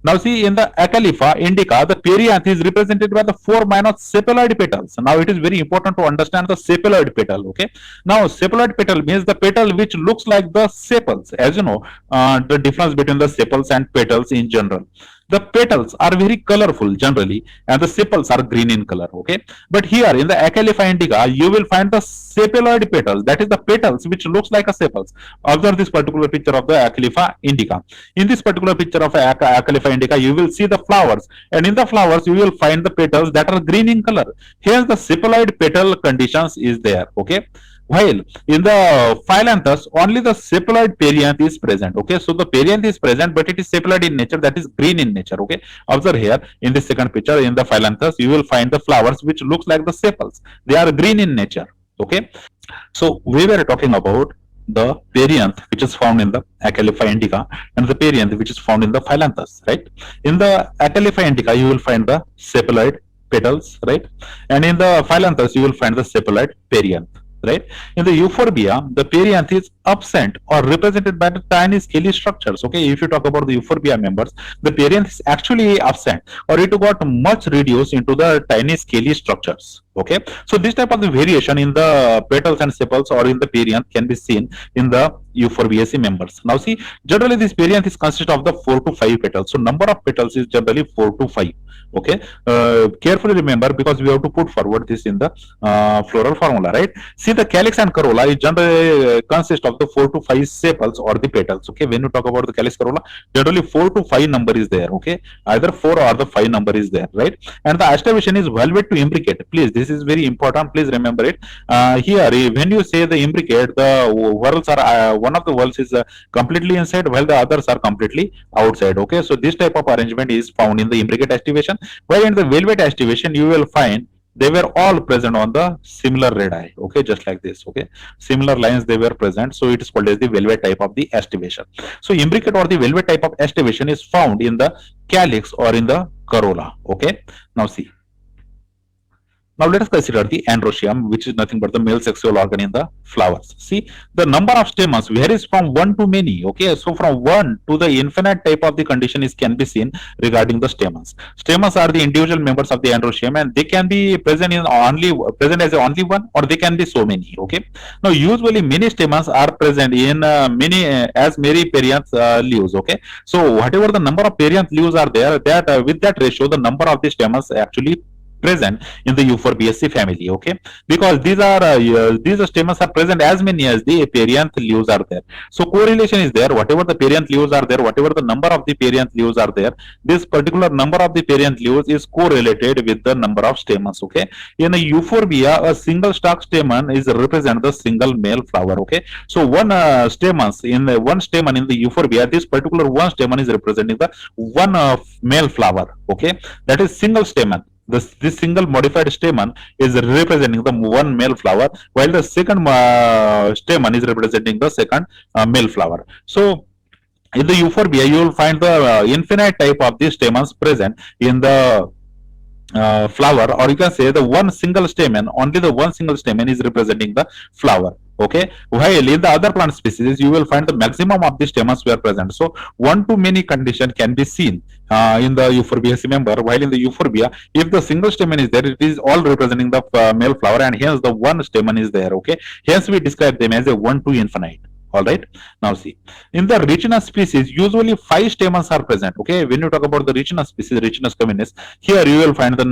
Now see, in the Acalypha indica, the perianth is represented by the four minor sepaloid petals. Now it is very important to understand the sepaloid petal. Okay. Now sepaloid petal means the petal which looks like the sepals. As you know, the difference between the sepals and petals in general. the petals are very colorful generally, and the sepals are green in color. Okay, but here in the Acalypha indica, you will find the sepaloid petals. That is the petals which looks like a sepals. Observe this particular picture of the Acalypha indica. In this particular picture of Acalypha indica, you will see the flowers, and in the flowers you will find the petals that are green in color. Here the sepaloid petal conditions is there. Okay, while in the Phyllanthus, only the sepaloid perianth is present. Okay, so the perianth is present, but it is sepaloid in nature, that is green in nature. Okay, observe here in the second picture in the Phyllanthus, you will find the flowers which looks like the sepals. They are green in nature. Okay, so we were talking about the perianth which is found in the Acalypha indica and the perianth which is found in the Phyllanthus, right? In the Acalypha indica, you will find the sepaloid petals, right? And in the Phyllanthus, you will find the sepaloid perianth, right? In the Euphorbia, the perianth is absent or represented by the tiny scaly structures. Okay, if you talk about the Euphorbia members, the perianth is actually absent, or it got much reduced into the tiny scaly structures. Okay, so this type of the variation in the petals and sepals or in the perianth can be seen in the Euphorbiaceae members. Now see, generally this perianth is consist of the 4 to 5 petals. So number of petals is generally 4 to 5. Okay, carefully remember, because we have to put forward this in the floral formula, right? See, the calyx and corolla is generally consist of the 4 to 5 sepals or the petals. Okay, when you talk about the calyx corolla, generally 4 to 5 number is there. Okay, either 4 or the 5 number is there, right? And the aestivation is velvet to imbricate. Please, this is very important. Please remember it. Here, when you say the imbricate, the whorls are one of the whorls is completely inside, while the others are completely outside. Okay, so this type of arrangement is found in the imbricate aestivation. While in the velvet aestivation, you will find they were all present on the similar radii. Okay, just like this. Okay, similar lines they were present, so it is called as the velvet type of the aestivation. So imbricate or the velvet type of aestivation is found in the calyx or in the corolla. Okay, now see. Now let us consider the androecium, which is nothing but the male sexual organ in the flowers. See, the number of stamens varies from 1 to many. Okay, so from 1 to the infinite type of the condition is can be seen regarding the stamens. Stamens are the individual members of the androecium, and they can be present in only present as only one, or they can be so many. Okay. Now usually many stamens are present in many as many perianth leaves. Okay. So whatever the number of perianth leaves are there, that with that ratio, the number of the stamens actually present in the Euphorbiaceae family. Okay, because these stamens are present as many as the perianth leaves are there. So correlation is there. Whatever the perianth leaves are there, whatever the number of the perianth leaves are there, this particular number of the perianth leaves is correlated with the number of stamens. Okay, in a Euphorbia, a single stalk stamen is represent the single male flower. Okay, so one one stamen in the Euphorbia, this particular one stamen is representing the one male flower. Okay, that is single stamen. This single modified stamen is representing the one male flower, while the second stamen is representing the second male flower. So in the Euphorbia, you will find the infinite type of these stamens present in the flower, or you can say the one single stamen, only the one single stamen is representing the flower. Okay, while in the other plant species, you will find the maximum of the stamens were present. So one to many condition can be seen in the Euphorbiaceae member, while in the Euphorbia, if the single stamen is there, it is all representing the male flower, and hence the one stamen is there. Okay, hence we describe them as a one to infinite. All right, now see, in the Ricina species, usually 5 stamens are present. Okay, when you talk about the Ricina species, Ricinus communis, here you will find the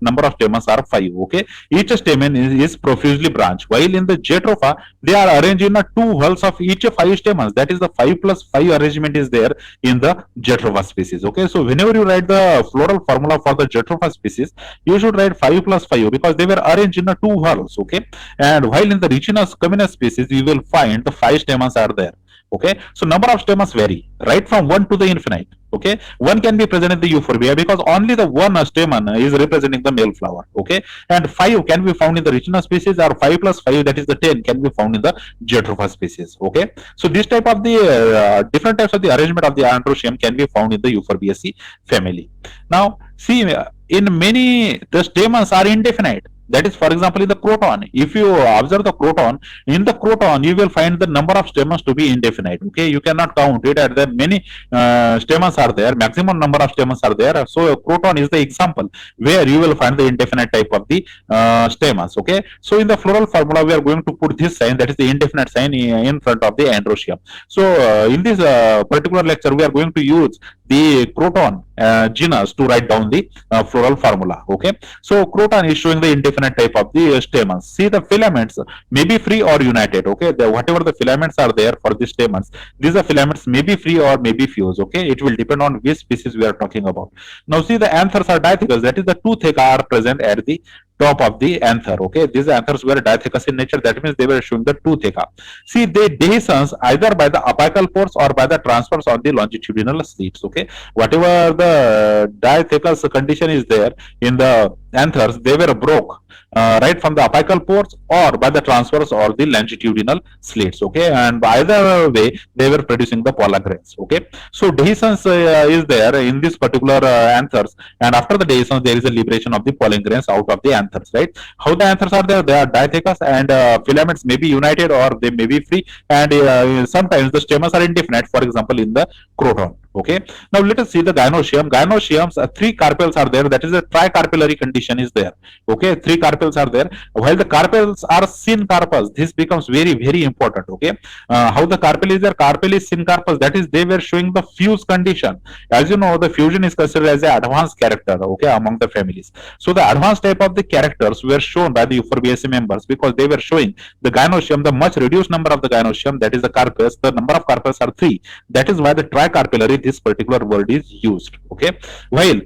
number of stamens are 5. Okay, each stamen is profusely branched, while in the Jatropha, they are arranged in 2 whorls of each 5 stamens. That is the 5 plus 5 arrangement is there in the Jatropha species. Okay, so whenever you write the floral formula for the Jatropha species, you should write 5 plus 5, because they were arranged in 2 whorls. Okay, and while in the Ricinus communis species, you will find the 5 stamens are there. Okay, so number of stamens vary right from 1 to the infinite. Okay, 1 can be present in the Euphorbia because only the one stamen is representing the male flower. Okay, and 5 can be found in the Ricina species, or 5 plus 5, that is the 10, can be found in the Jatropha species. Okay, so this type of the different types of the arrangement of the androecium can be found in the Euphorbiaceae family. Now see, in many the stamens are indefinite. That is, for example, in the croton, if you observe the croton, in the croton you will find the number of stamens to be indefinite. Okay, you cannot count it, and then many stamens are there, maximum number of stamens are there. So croton is the example where you will find the indefinite type of the stamens. Okay, so in the floral formula we are going to put this sign, that is the indefinite sign, in front of the androecium. So in this particular lecture we are going to use the croton genus to write down the floral formula. Okay, so croton is showing the indefinite type of the stamens. See, the filaments may be free or united. Okay, whatever the filaments are there for the stamens, these are filaments may be free or may be fused. Okay, it will depend on which species we are talking about. Now see, the anthers are dithecous, that is the two theca are present at the top of the anther. Okay, these anthers were dithecous in nature, that means they were showing the two theca. See, they dehiscence either by the apical pores or by the transfers on the longitudinal slits. Okay, whatever the dithecous condition is there in the anthers, they were broke right from the apical pores or by the transfers or the longitudinal slits. Okay, and by either way they were producing the pollen grains. Okay, so dehiscence is there in this particular anthers, and after the dehiscence there is a liberation of the pollen grains out of the anthers. Right, how the anthers are there? They are dithecous, and filaments may be united or they may be free, and sometimes the stamens are indefinite, for example in the croton. Okay, now let us see the gynoecium. Gynoeciums, three carpels are there, that is a tricarpellary condition is there. Okay, three carpels are there. While the carpels are syncarpous, this becomes very important. Okay, how the carpel is there? Carpel is syncarpous, that is they were showing the fuse condition. As you know, the fusion is considered as an advanced character, okay, among the families. So the advanced type of the characters were shown by the Euphorbiaceae members because they were showing the gynoecium, the much reduced number of the gynoecium, that is the carpels, the number of carpels are three. That is why the tricarpellary, this particular word is used. Okay, while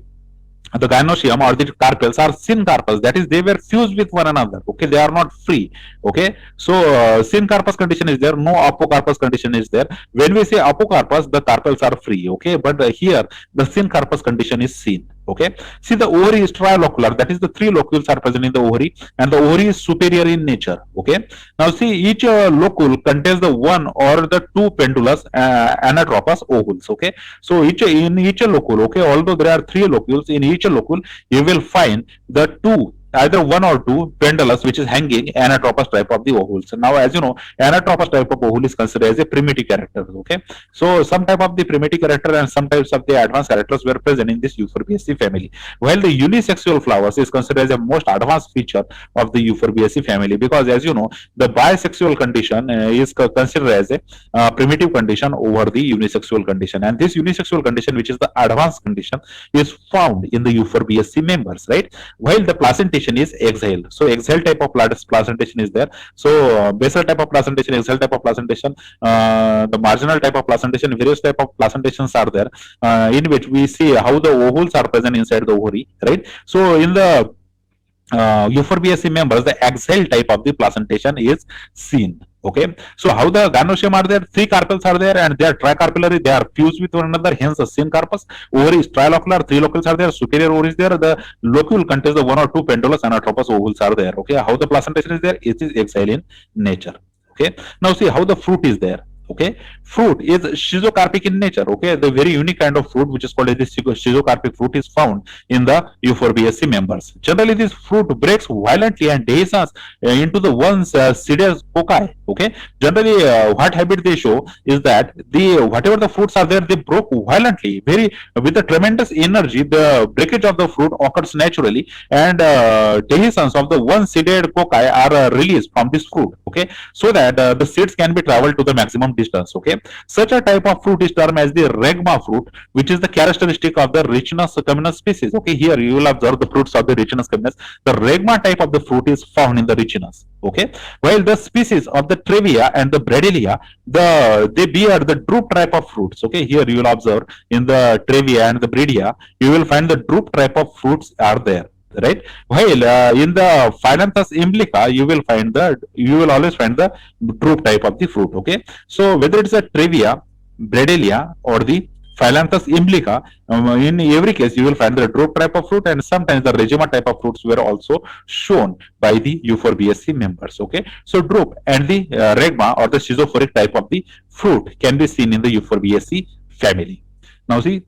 the gynoecium or the carpels are syncarpous, that is they were fused with one another. Okay, they are not free. Okay, so syncarpous condition is there, no apocarpous condition is there. When we say apocarpous, the carpels are free. Okay, but here the syncarpous condition is seen. Okay, see, the ovary is trilocular, that is the three locules are present in the ovary, and the ovary is superior in nature. Okay, now see, each locule contains the one or the two pendulous anatropous ovules. Okay, so in each locule, okay, although there are three locules, in each locule you will find the two, either one or two pendulous which is hanging anatropous type of the ovules. Now as you know, anatropous type of ovule is considered as a primitive character. Okay, so some type of the primitive character and some types of the advanced characters were present in this Euphorbiaceae family, while the unisexual flowers is considered as a most advanced feature of the Euphorbiaceae family, because as you know, the bisexual condition is considered as a primitive condition over the unisexual condition, and this unisexual condition, which is the advanced condition, is found in the Euphorbiaceae members. Right, while the placentation is exhaled. So exhaled type of placentation is there. So basal type of placentation, exhaled type of placentation, the marginal type of placentation, various type of placentations are there, in which we see how the ovules are present inside the ovary. Right, so in the Euphorbiaceae members, the exhaled type of the placentation is seen. Okay, so how the gynoecium are there? Three carpels are there, and they are tricarpellary. They are fused with one another. Hence, the syncarpous. Ovary is trilocular. Three locules are there. Superior ovary is there. The locule contains the one or two pendulous anatropous ovules are there. Okay, how the placentation is there? It is exhaled in nature. Okay, now see how the fruit is there. Okay, fruit is schizocarpic in nature. Okay, the very unique kind of fruit which is called as the schizocarpic fruit is found in the Euphorbiaceae members. Generally, this fruit breaks violently and dehiscence into the once seeded cocci. Okay, generally, what habit they show is that the whatever the fruits are there, they broke violently, very with a tremendous energy. The breakage of the fruit occurs naturally, and dehiscence of the one seeded cocci are released from this fruit. Okay, so that the seeds can be traveled to the maximum distance. Okay, such a type of fruit is termed as the regma fruit, which is the characteristic of the Riccinus communis species. Okay, here you will observe the fruits of the Riccinus communis. The regma type of the fruit is found in the Riccinus. Okay, while the species of the Trevia and the Bredilia, they bear the drupe type of fruits. Okay, here you will observe in the Trevia and the Bredia, you will find the drupe type of fruits are there. Right, while in the Phyllanthus imblica you will always find the drupe type of the fruit. Okay, so whether it's a Trevia, Bredelia or the Phyllanthus imblica, in every case you will find the drupe type of fruit, and sometimes the regima type of fruits were also shown by the Euphorbiaceae members. Okay, so drupe and the regma or the schizophoric type of the fruit can be seen in the Euphorbiaceae family. Now see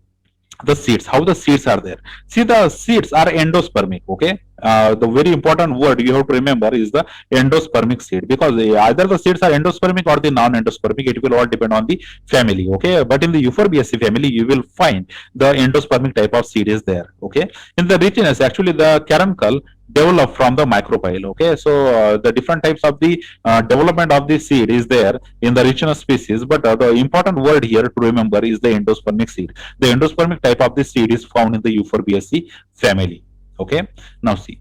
the seeds, how the seeds are there. See, the seeds are endospermic. Okay, the very important word you have to remember is the endospermic seed, because either the seeds are endospermic or the non-endospermic. It will all depend on the family. Okay, but in the Euphorbiaceae family you will find the endospermic type of seed is there. Okay, in the Riccinus, actually the caruncle develop from the micropyle. Okay, so the different types of the development of the seed is there in the Ricina species, but the important word here to remember is the endospermic seed. The endospermic type of the seed is found in the Euphorbiaceae family. Okay, now see.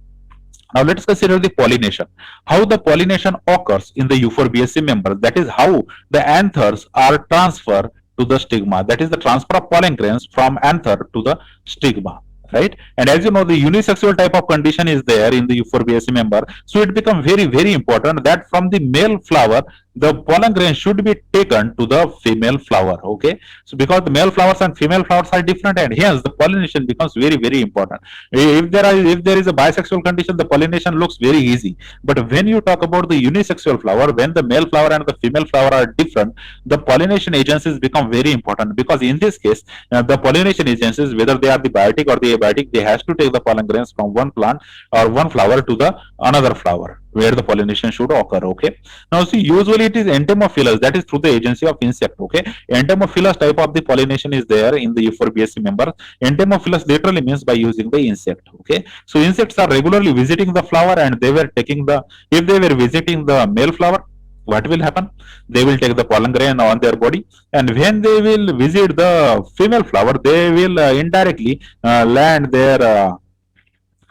Now let us consider the pollination. How the pollination occurs in the Euphorbiaceae members. That is how the anthers are transferred to the stigma. That is the transfer of pollen grains from anther to the stigma. Right, and as you know, the unisexual type of condition is there in the Euphorbiaceae member. So it becomes very, very important that from the male flower, the pollen grain should be taken to the female flower. Okay, so because the male flowers and female flowers are different, and hence the pollination becomes very, very important. If there is a bisexual condition, the pollination looks very easy. But when you talk about the unisexual flower, when the male flower and the female flower are different, the pollination agencies become very important, because in this case, the pollination agencies, whether they are the biotic or the abiotic, they has to take the pollen grains from one plant or one flower to the another flower where the pollination should occur. Okay, now see, usually it is entomophilous, that is through the agency of insect. Okay, entomophilous type of the pollination is there in the Euphorbiaceae member. Entomophilous literally means by using the insect. Okay, so insects are regularly visiting the flower, and they were taking the, if they were visiting the male flower, what will happen? They will take the pollen grain on their body, and when they will visit the female flower, they will indirectly land their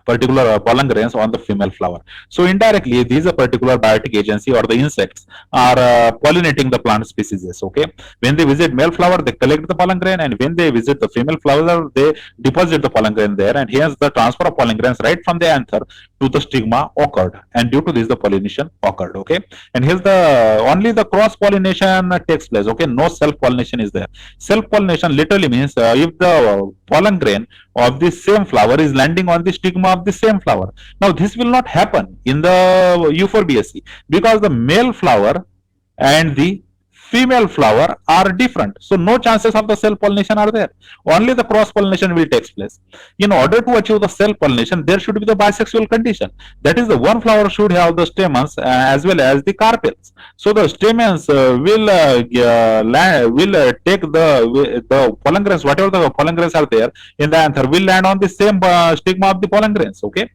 particular pollen grains on the female flower. So indirectly, these are particular biotic agency or the insects are pollinating the plant species. Okay, when they visit male flower, they collect the pollen grain, and when they visit the female flower, they deposit the pollen grain there, and hence the transfer of pollen grains right from the anther to the stigma occurred, and due to this the pollination occurred. Okay, and here's the only the cross pollination takes place. Okay, no self pollination is there. Self pollination literally means if the pollen grain of the same flower is landing on the stigma of the same flower. Now this will not happen in the Euphorbiaceae, because the male flower and the female flower are different. So no chances of the self pollination are there. Only the cross pollination will take place. In order to achieve the self pollination, there should be the bisexual condition. That is, the one flower should have the stamens as well as the carpels. So the stamens will take the pollen grains, whatever the pollen grains are there in the anther, will land on the same stigma of the pollen grains. Okay,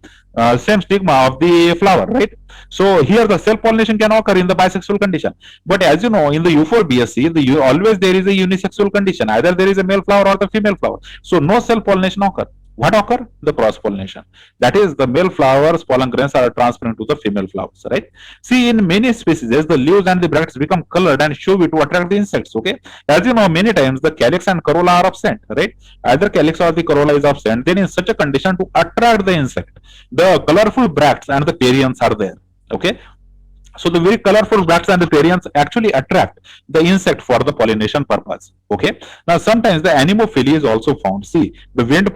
same stigma of the flower, right? So here the self pollination can occur in the bisexual condition. But as you know, in the Euphorbiaceae, always there is a unisexual condition. Either there is a male flower or the female flower. So no self pollination occur. What occur? The cross pollination. That is, the male flowers pollen grains are transferring to the female flowers, right? See, in many species, the leaves and the bracts become colored and showy to attract the insects. Okay, as you know, many times the calyx and corolla are absent, right? Either calyx or the corolla is absent. Then in such a condition, to attract the insect, the colorful bracts and the perianths are there. Okay, so the very colorful bracts and the perianths actually attract the insect for the pollination purpose. Okay, now sometimes the anemophily is also found. See, the wind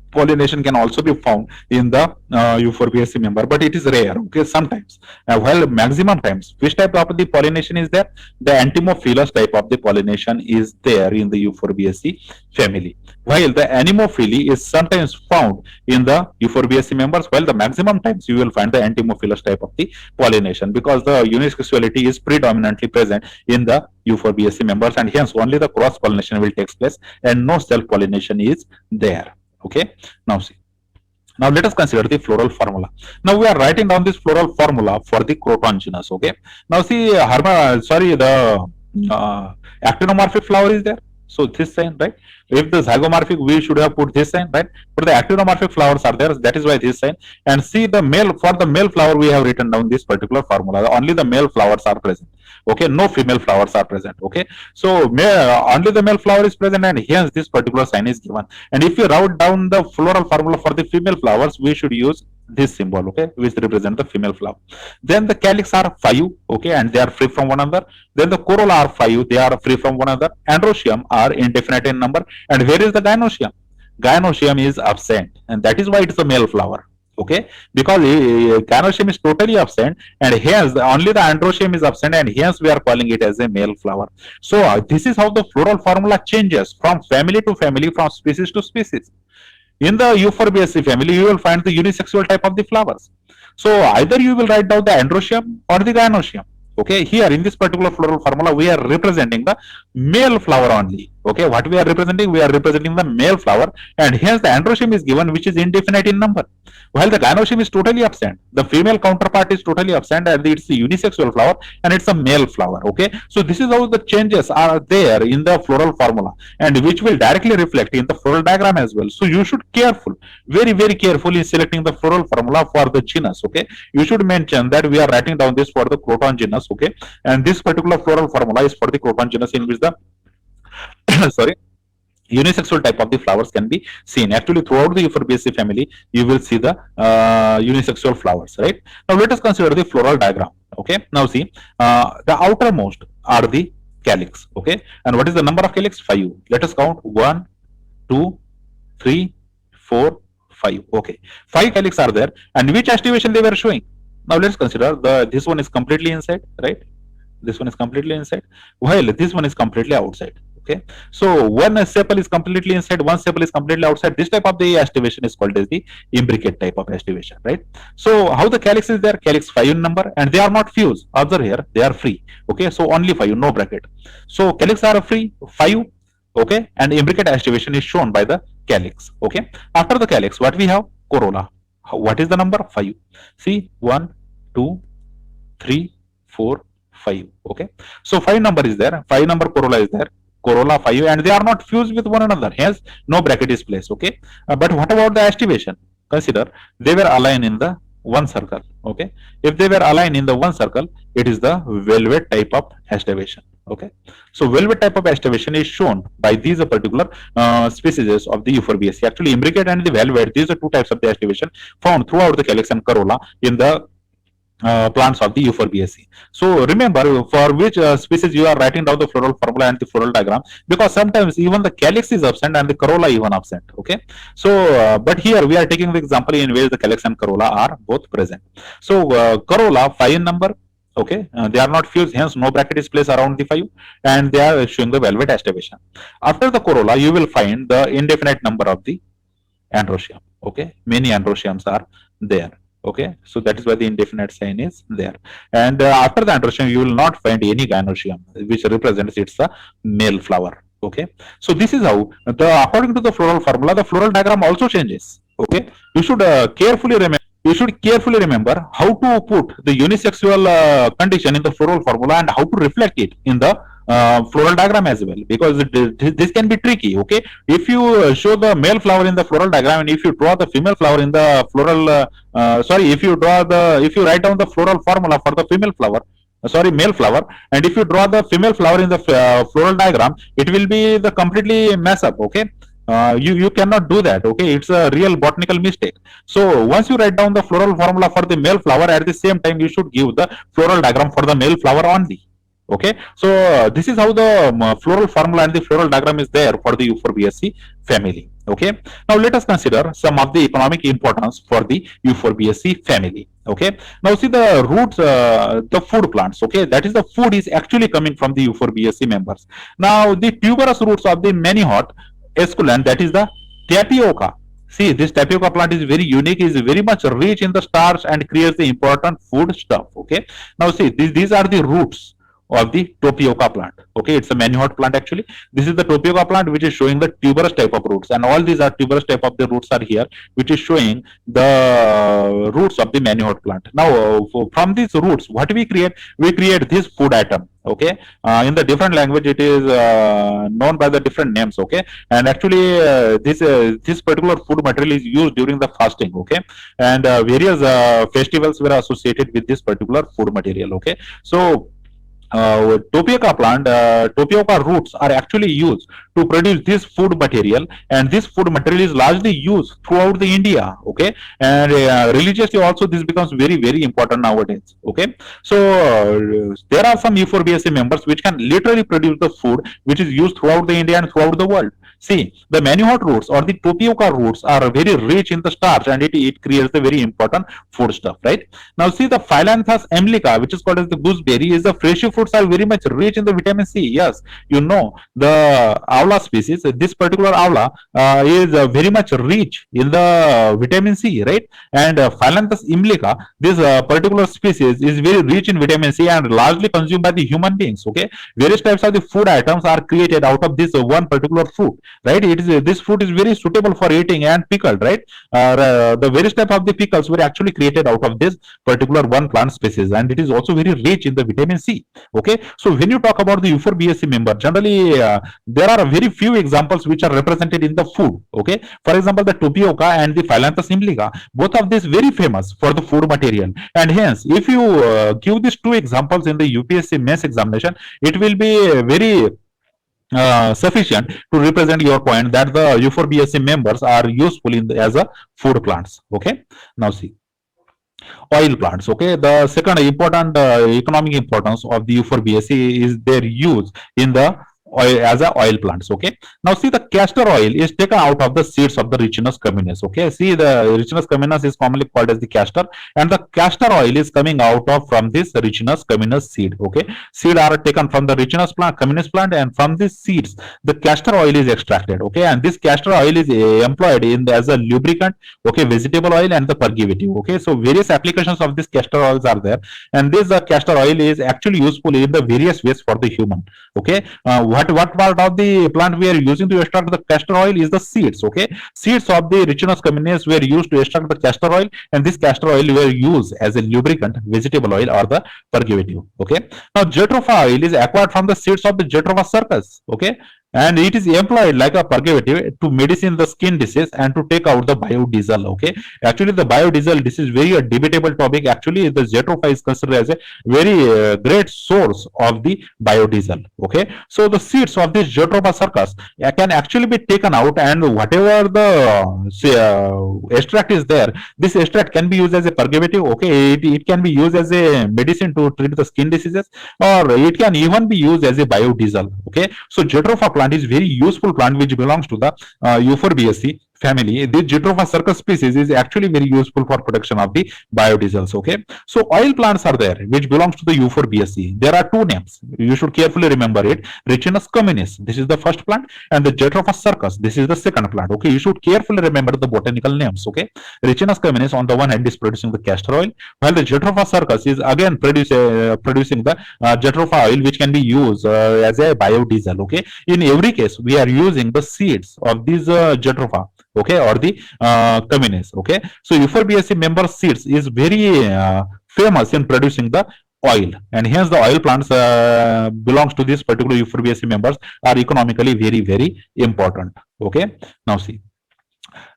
pollination can also be found in the Euphorbiaceae member, but it is rare. Okay, sometimes. While maximum times, which type of the pollination is there? The entomophilous type of the pollination is there in the Euphorbiaceae family. While the anemophily is sometimes found in the Euphorbiaceae members, while the maximum times you will find the entomophilous type of the pollination, because the unisexuality is predominantly present in the Euphorbiaceae members, and hence only the cross pollination will take place and no self pollination is there. Okay, now see. Now let us consider the floral formula. Now we are writing down this floral formula for the Croton genus. Okay. Now see, the actinomorphic flower is there. So this sign, right? If the zygomorphic, we should have put this sign, right? But the actinomorphic flowers are there. That is why this sign. And see, the male, for the male flower, we have written down this particular formula. Only the male flowers are present. Okay, no female flowers are present. Okay, so only the male flower is present, and hence this particular sign is given. And if you write down the floral formula for the female flowers, we should use this symbol, okay, which represent the female flower. Then the calyx are 5, okay, and they are free from one another. Then the corolla are 5, they are free from one another. Androecium are indefinite in number. And where is the gynoecium? Gynoecium is absent, and that is why it is a male flower. Okay, because gynoecium is totally absent, and hence only the androecium is absent, and hence we are calling it as a male flower. So this is how the floral formula changes from family to family, from species to species. In the Euphorbiaceae family, you will find the unisexual type of the flowers. So either you will write down the androecium or the gynoecium. Okay, here in this particular floral formula, we are representing the male flower only. Okay, what we are representing? We are representing the male flower, and hence the androecium is given, which is indefinite in number. While the gynoecium is totally absent, the female counterpart is totally absent, and it's a unisexual flower, and it's a male flower. Okay, so this is how the changes are there in the floral formula, and which will directly reflect in the floral diagram as well. So you should careful, very very carefully selecting the floral formula for the genus. Okay, you should mention that we are writing down this for the Croton genus. Okay, and this particular floral formula is for the Croton genus, in which the sorry, unisexual type of the flowers can be seen. Actually, throughout the Euphorbiaceae family, you will see the unisexual flowers, right? Now, let us consider the floral diagram. Okay, now see, the outermost are the calyx. Okay, and what is the number of calyx? 5. Let us count: 1, 2, 3, 4, 5. Okay, 5 calyx are there, and which activation they were showing? Now, let's consider this one is completely inside, right? This one is completely inside, while this one is completely outside. Okay, so one sepal is completely inside, one sepal is completely outside. This type of the activation is called as the imbricate type of activation, right? So how the calyx is there? Calyx 5 in number, and they are not fused. Observe here, they are free. Okay, so only 5, no bracket. So calyx are free, 5. Okay, and imbricate activation is shown by the calyx. Okay, after the calyx, what we have? Corolla. What is the number? 5. See, 1, 2, 3, 4, 5. Okay, so 5 number is there, 5 number corolla is there, corolla 5, and they are not fused with one another, hence no bracket is placed. Okay, but what about the activation? Consider they were aligned in the one circle. Okay, if they were aligned in the one circle, it is the velvet type of activation. Okay, so velvet type of activation is shown by these particular species of the Euphorbiaceae. Actually, imbricate and the velvet, these are two types of the activation found throughout the calyx and corolla in the plants of the Euphorbiaceae. So remember for which species you are writing down the floral formula and the floral diagram, because sometimes even the calyx is absent and the corolla even absent. Okay, so but here we are taking the example in which the calyx and corolla are both present. So corolla 5 in number. Okay, they are not fused, hence no bracket is placed around the 5, and they are showing the velvet activation. After the corolla, you will find the indefinite number of the androecium. Okay, many androeciums are there. Okay, so that is why the indefinite sign is there. And after the androecium, you will not find any gynoecium, which represents it's a male flower. Okay, so this is how according to the floral formula, the floral diagram also changes. Okay, you should carefully remember. You should carefully remember how to put the unisexual condition in the floral formula and how to reflect it in the floral diagram as well, because this can be tricky. Okay, if you show the male flower in the floral diagram and if you draw the female flower in the floral if you write down the floral formula for the female flower, male flower, and if you draw the female flower in the floral diagram, it will be the completely mess up. Okay, you cannot do that. Okay, it's a real botanical mistake. So once you write down the floral formula for the male flower, at the same time you should give the floral diagram for the male flower only. Okay, so this is how the floral formula and the floral diagram is there for the Euphorbiaceae family. Okay, now let us consider some of the economic importance for the Euphorbiaceae family. Okay, now see the roots, the food plants. Okay, that is the food is actually coming from the Euphorbiaceae members. Now the tuberous roots of the Manihot esculent, that is the tapioca. See, this tapioca plant is very unique, is very much rich in the starch and creates the important food stuff. Okay, now see, these are the roots of the tapioca plant. Okay, it's a Manihot plant actually. This is the tapioca plant which is showing the tuberous type of roots, and all these are tuberous type of the roots are here, which is showing the roots of the Manihot plant. Now, from these roots, what we create? We create this food item. Okay, in the different language, it is known by the different names. Okay, and actually, this particular food material is used during the fasting. Okay, and various festivals were associated with this particular food material. Okay, so tapioca plant, tapioca roots are actually used to produce this food material, and this food material is largely used throughout the India. Okay, and religiously also this becomes very very important nowadays. Okay, so there are some Euphorbiaceae members which can literally produce the food which is used throughout the India and throughout the world. See, the manihot roots or the tapioca roots are very rich in the starch, and it creates a very important food stuff, right? Now see the Phyllanthus emblica, which is called as the gooseberry, is the fleshy fruits are very much rich in the vitamin C. Yes, you know the Avla species. This particular Avla is very much rich in the vitamin C, right? And Phyllanthus emblica, this particular species is very rich in vitamin C and largely consumed by the human beings. Okay, various types of the food items are created out of this one particular fruit, right? It is this fruit is very suitable for eating and pickled, right? The various type of the pickles were actually created out of this particular one plant species, and it is also very rich in the vitamin C. Okay, so when you talk about the U4BSC member, generally there are very few examples which are represented in the food. Okay, for example, the tapioca and the Phyllanthus emblica, both of these very famous for the food material, and hence if you give these two examples in the UPSC mass examination, it will be very sufficient to represent your point that the U4BSC members are useful in as a food plants. Okay, now see oil plants. Okay, the second important economic importance of the U4BSC is their use in the oil as a oil plants. Okay, now see the castor oil is taken out of the seeds of the Riccinus communis. Okay, see the Riccinus communis is commonly called as the castor, and the castor oil is coming out of from this Riccinus communis seed. Okay, seed are taken from the Riccinus plant, communis plant, and from these seeds the castor oil is extracted. Okay, and this castor oil is employed in as a lubricant. Okay, vegetable oil and the purgative. Okay, so various applications of this castor oils are there, and this castor oil is actually useful in the various ways for the human. Okay, what part of the plant we are using to extract the castor oil is the seeds. Okay, seeds of the Riccinus communis were used to extract the castor oil, and this castor oil were used as a lubricant, vegetable oil, or the purgative. Okay, now Jatropha oil is acquired from the seeds of the Jatropha sulcus. Okay, and it is employed like a purgative to medicine the skin disease and to take out the biodiesel. Okay, actually the biodiesel, this is very a debatable topic. Actually the Jatropha is considered as a very great source of the biodiesel. Okay, so the seeds of this Jatropha sulcus can actually be taken out, and whatever the extract is there, this extract can be used as a purgative. Okay, it can be used as a medicine to treat the skin diseases, or it can even be used as a biodiesel. Okay, so Jatropha plant is very useful plant which belongs to the U4BSC family. This Jatropha sulcus species is actually very useful for production of the biodiesels. Okay, so oil plants are there which belongs to the U4BSC. There are two names, you should carefully remember it. Riccinus communis, this is the first plant, and the Jatropha sulcus, this is the second plant. Okay, you should carefully remember the botanical names. Okay, Riccinus communis on the one hand is producing the castor oil, while the Jatropha sulcus is again producing the Jatropha oil which can be used as a biodiesel. Okay, in every case we are using the seeds of these Jatropha, okay, or the communis. Okay, so U4BSC member seeds is very famous in producing the oil, and hence the oil plants belongs to this particular U4BSC members are economically very important. Okay, now see.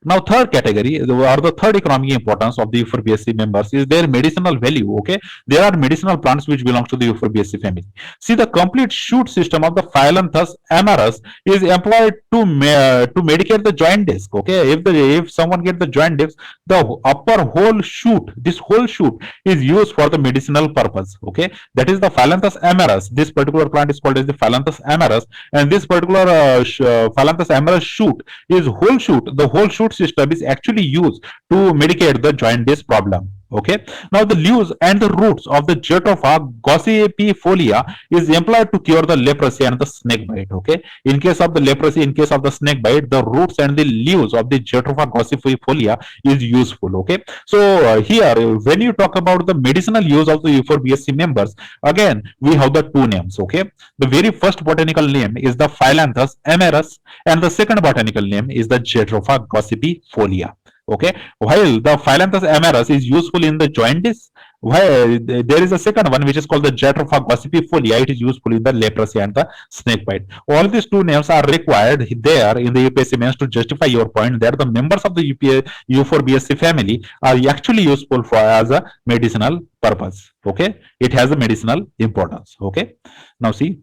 Now, third category or the third economic importance of the U4BSC members is their medicinal value. Okay, there are medicinal plants which belongs to the U4BSC family. See, the complete shoot system of the Phyllanthus amarus is employed to medicate the joint disc. Okay, if someone get the joint disc, the upper whole shoot, this whole shoot is used for the medicinal purpose. Okay, that is the Phyllanthus amarus. This particular plant is called as the Phyllanthus amarus, and this particular Phyllanthus amarus shoot is whole shoot. The whole shoot system is actually used to medicate the joint disc problem. Okay, now the leaves and the roots of the Jatropha gossypiifolia is employed to cure the leprosy and the snake bite. Okay, in case of the leprosy, in case of the snake bite, the roots and the leaves of the Jatropha gossypiifolia is useful. Okay, so here when you talk about the medicinal use of the U4BSC members, again we have the two names. Okay, the very first botanical name is the Phyllanthus amarus, and the second botanical name is the Jatropha gossypiifolia. Okay, while the Phyllanthus amarus is useful in the jaundice, while there is a second one which is called the Jatropha gossypiifolia, it is useful in the leprosy and the snake bite. All these two names are required there in the UPSC mains to justify your point that the members of the U4BSC family are actually useful for as a medicinal purpose. Okay, it has a medicinal importance. Okay, now see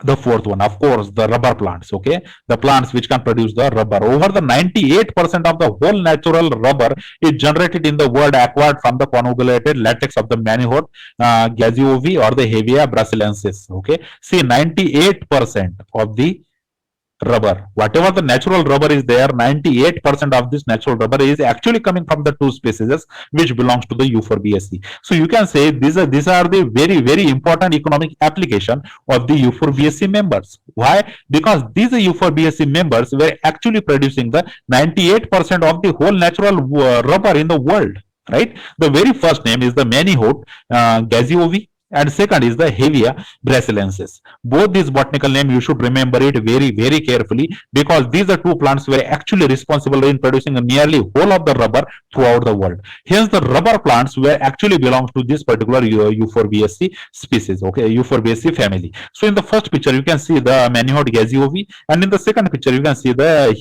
the fourth one, of course, the rubber plants. Okay, the plants which can produce the rubber. Over the 98% of the whole natural rubber is generated in the world acquired from the conjugated latex of the manihot gazeovi or the Hevea brasiliensis. Okay, see, 98% of the rubber. Whatever the natural rubber is there, 98% of this natural rubber is actually coming from the two species which belongs to the U4BSC. So you can say these are the very important economic application of the U4BSC members. Why? Because these U4BSC members were actually producing the 98% of the whole natural rubber in the world. Right? The very first name is the Manihot gaziovi, and second is the Hevia brasiliensis. Both these botanical name you should remember it very carefully, because these are two plants were actually responsible in producing nearly whole of the rubber throughout the world. Hence the rubber plants were actually belongs to this particular U4BSC species, okay, U4BSC family. So in the first picture you can see the Manihot gaziovi, and in the second picture you can see the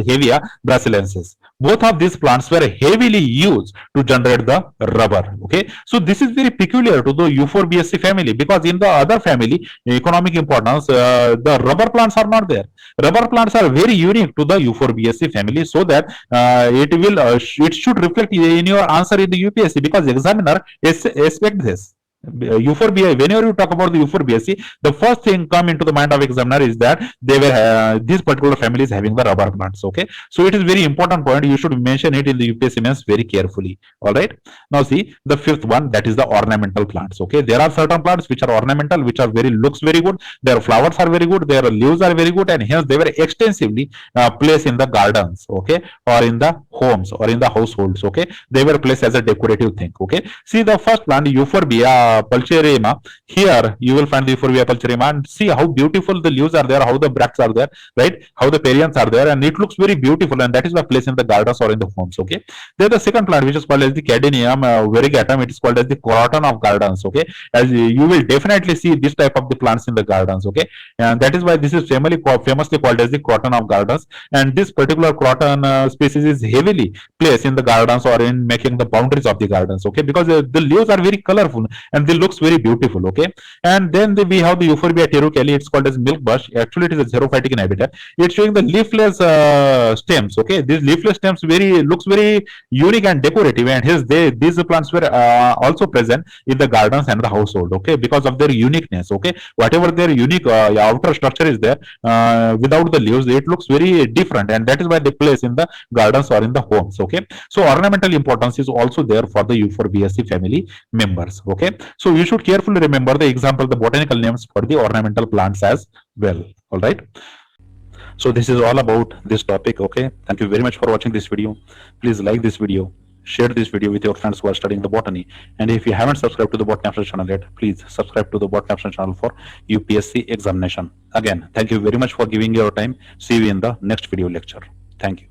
Hevia brasiliensis. Both of these plants were heavily used to generate the rubber. Okay, so this is very peculiar to the U4BSC family, because in the other family, economic importance, the rubber plants are not there. Rubber plants are very unique to the U4BSC family, so that it should reflect in your answer in the UPSC, because examiner expect this. U4BSC, whenever you talk about the U4BSC, the first thing come into the mind of examiner is that they were this particular family is having the rubber plants. Okay, so it is very important point. You should mention it in the UPSC mains very carefully. All right. Now see the fifth one, that is the ornamental plants. Okay, there are certain plants which are ornamental, which are looks very good. Their flowers are very good. Their leaves are very good, and hence they were extensively placed in the gardens. Okay, or in the homes or in the households. Okay, they were placed as a decorative thing. Okay, see the first plant Euphorbia pulcherrima. Here you will find the Euphorbia pulcherrima, and see how beautiful the leaves are there, how the bracts are there, right? How the perianths are there, and it looks very beautiful, and that is why placed in the gardens or in the homes. Okay. Then the second plant, which is called as the Cadenium variegatum, it is called as the croton of gardens. Okay, as you will definitely see this type of the plants in the gardens. Okay, and that is why this is famously called as the croton of gardens. And this particular croton species is heavily placed in the gardens or in making the boundaries of the gardens. Okay, because the leaves are very colorful and they looks very beautiful. Okay, and then we have the Euphorbia terruchelli. It's called as milk bush. Actually, it is a xerophytic in habitat. It's showing the leafless stems. Okay, these leafless stems looks very unique and decorative, and hence these plants were also present in the gardens and the household. Okay, because of their uniqueness. Okay, whatever their unique outer structure is there, without the leaves, it looks very different, and that is why they place in the gardens or in the homes. Okay, so ornamental importance is also there for the U4BSC family members. Okay, so you should carefully remember the example, the botanical names for the ornamental plants as well. All right. So this is all about this topic. Okay, thank you very much for watching this video. Please like this video, share this video with your friends who are studying the botany, and if you haven't subscribed to the Botany Option channel yet, please subscribe to the Botany Option channel for UPSC examination. Again, thank you very much for giving your time. See you in the next video lecture. Thank you.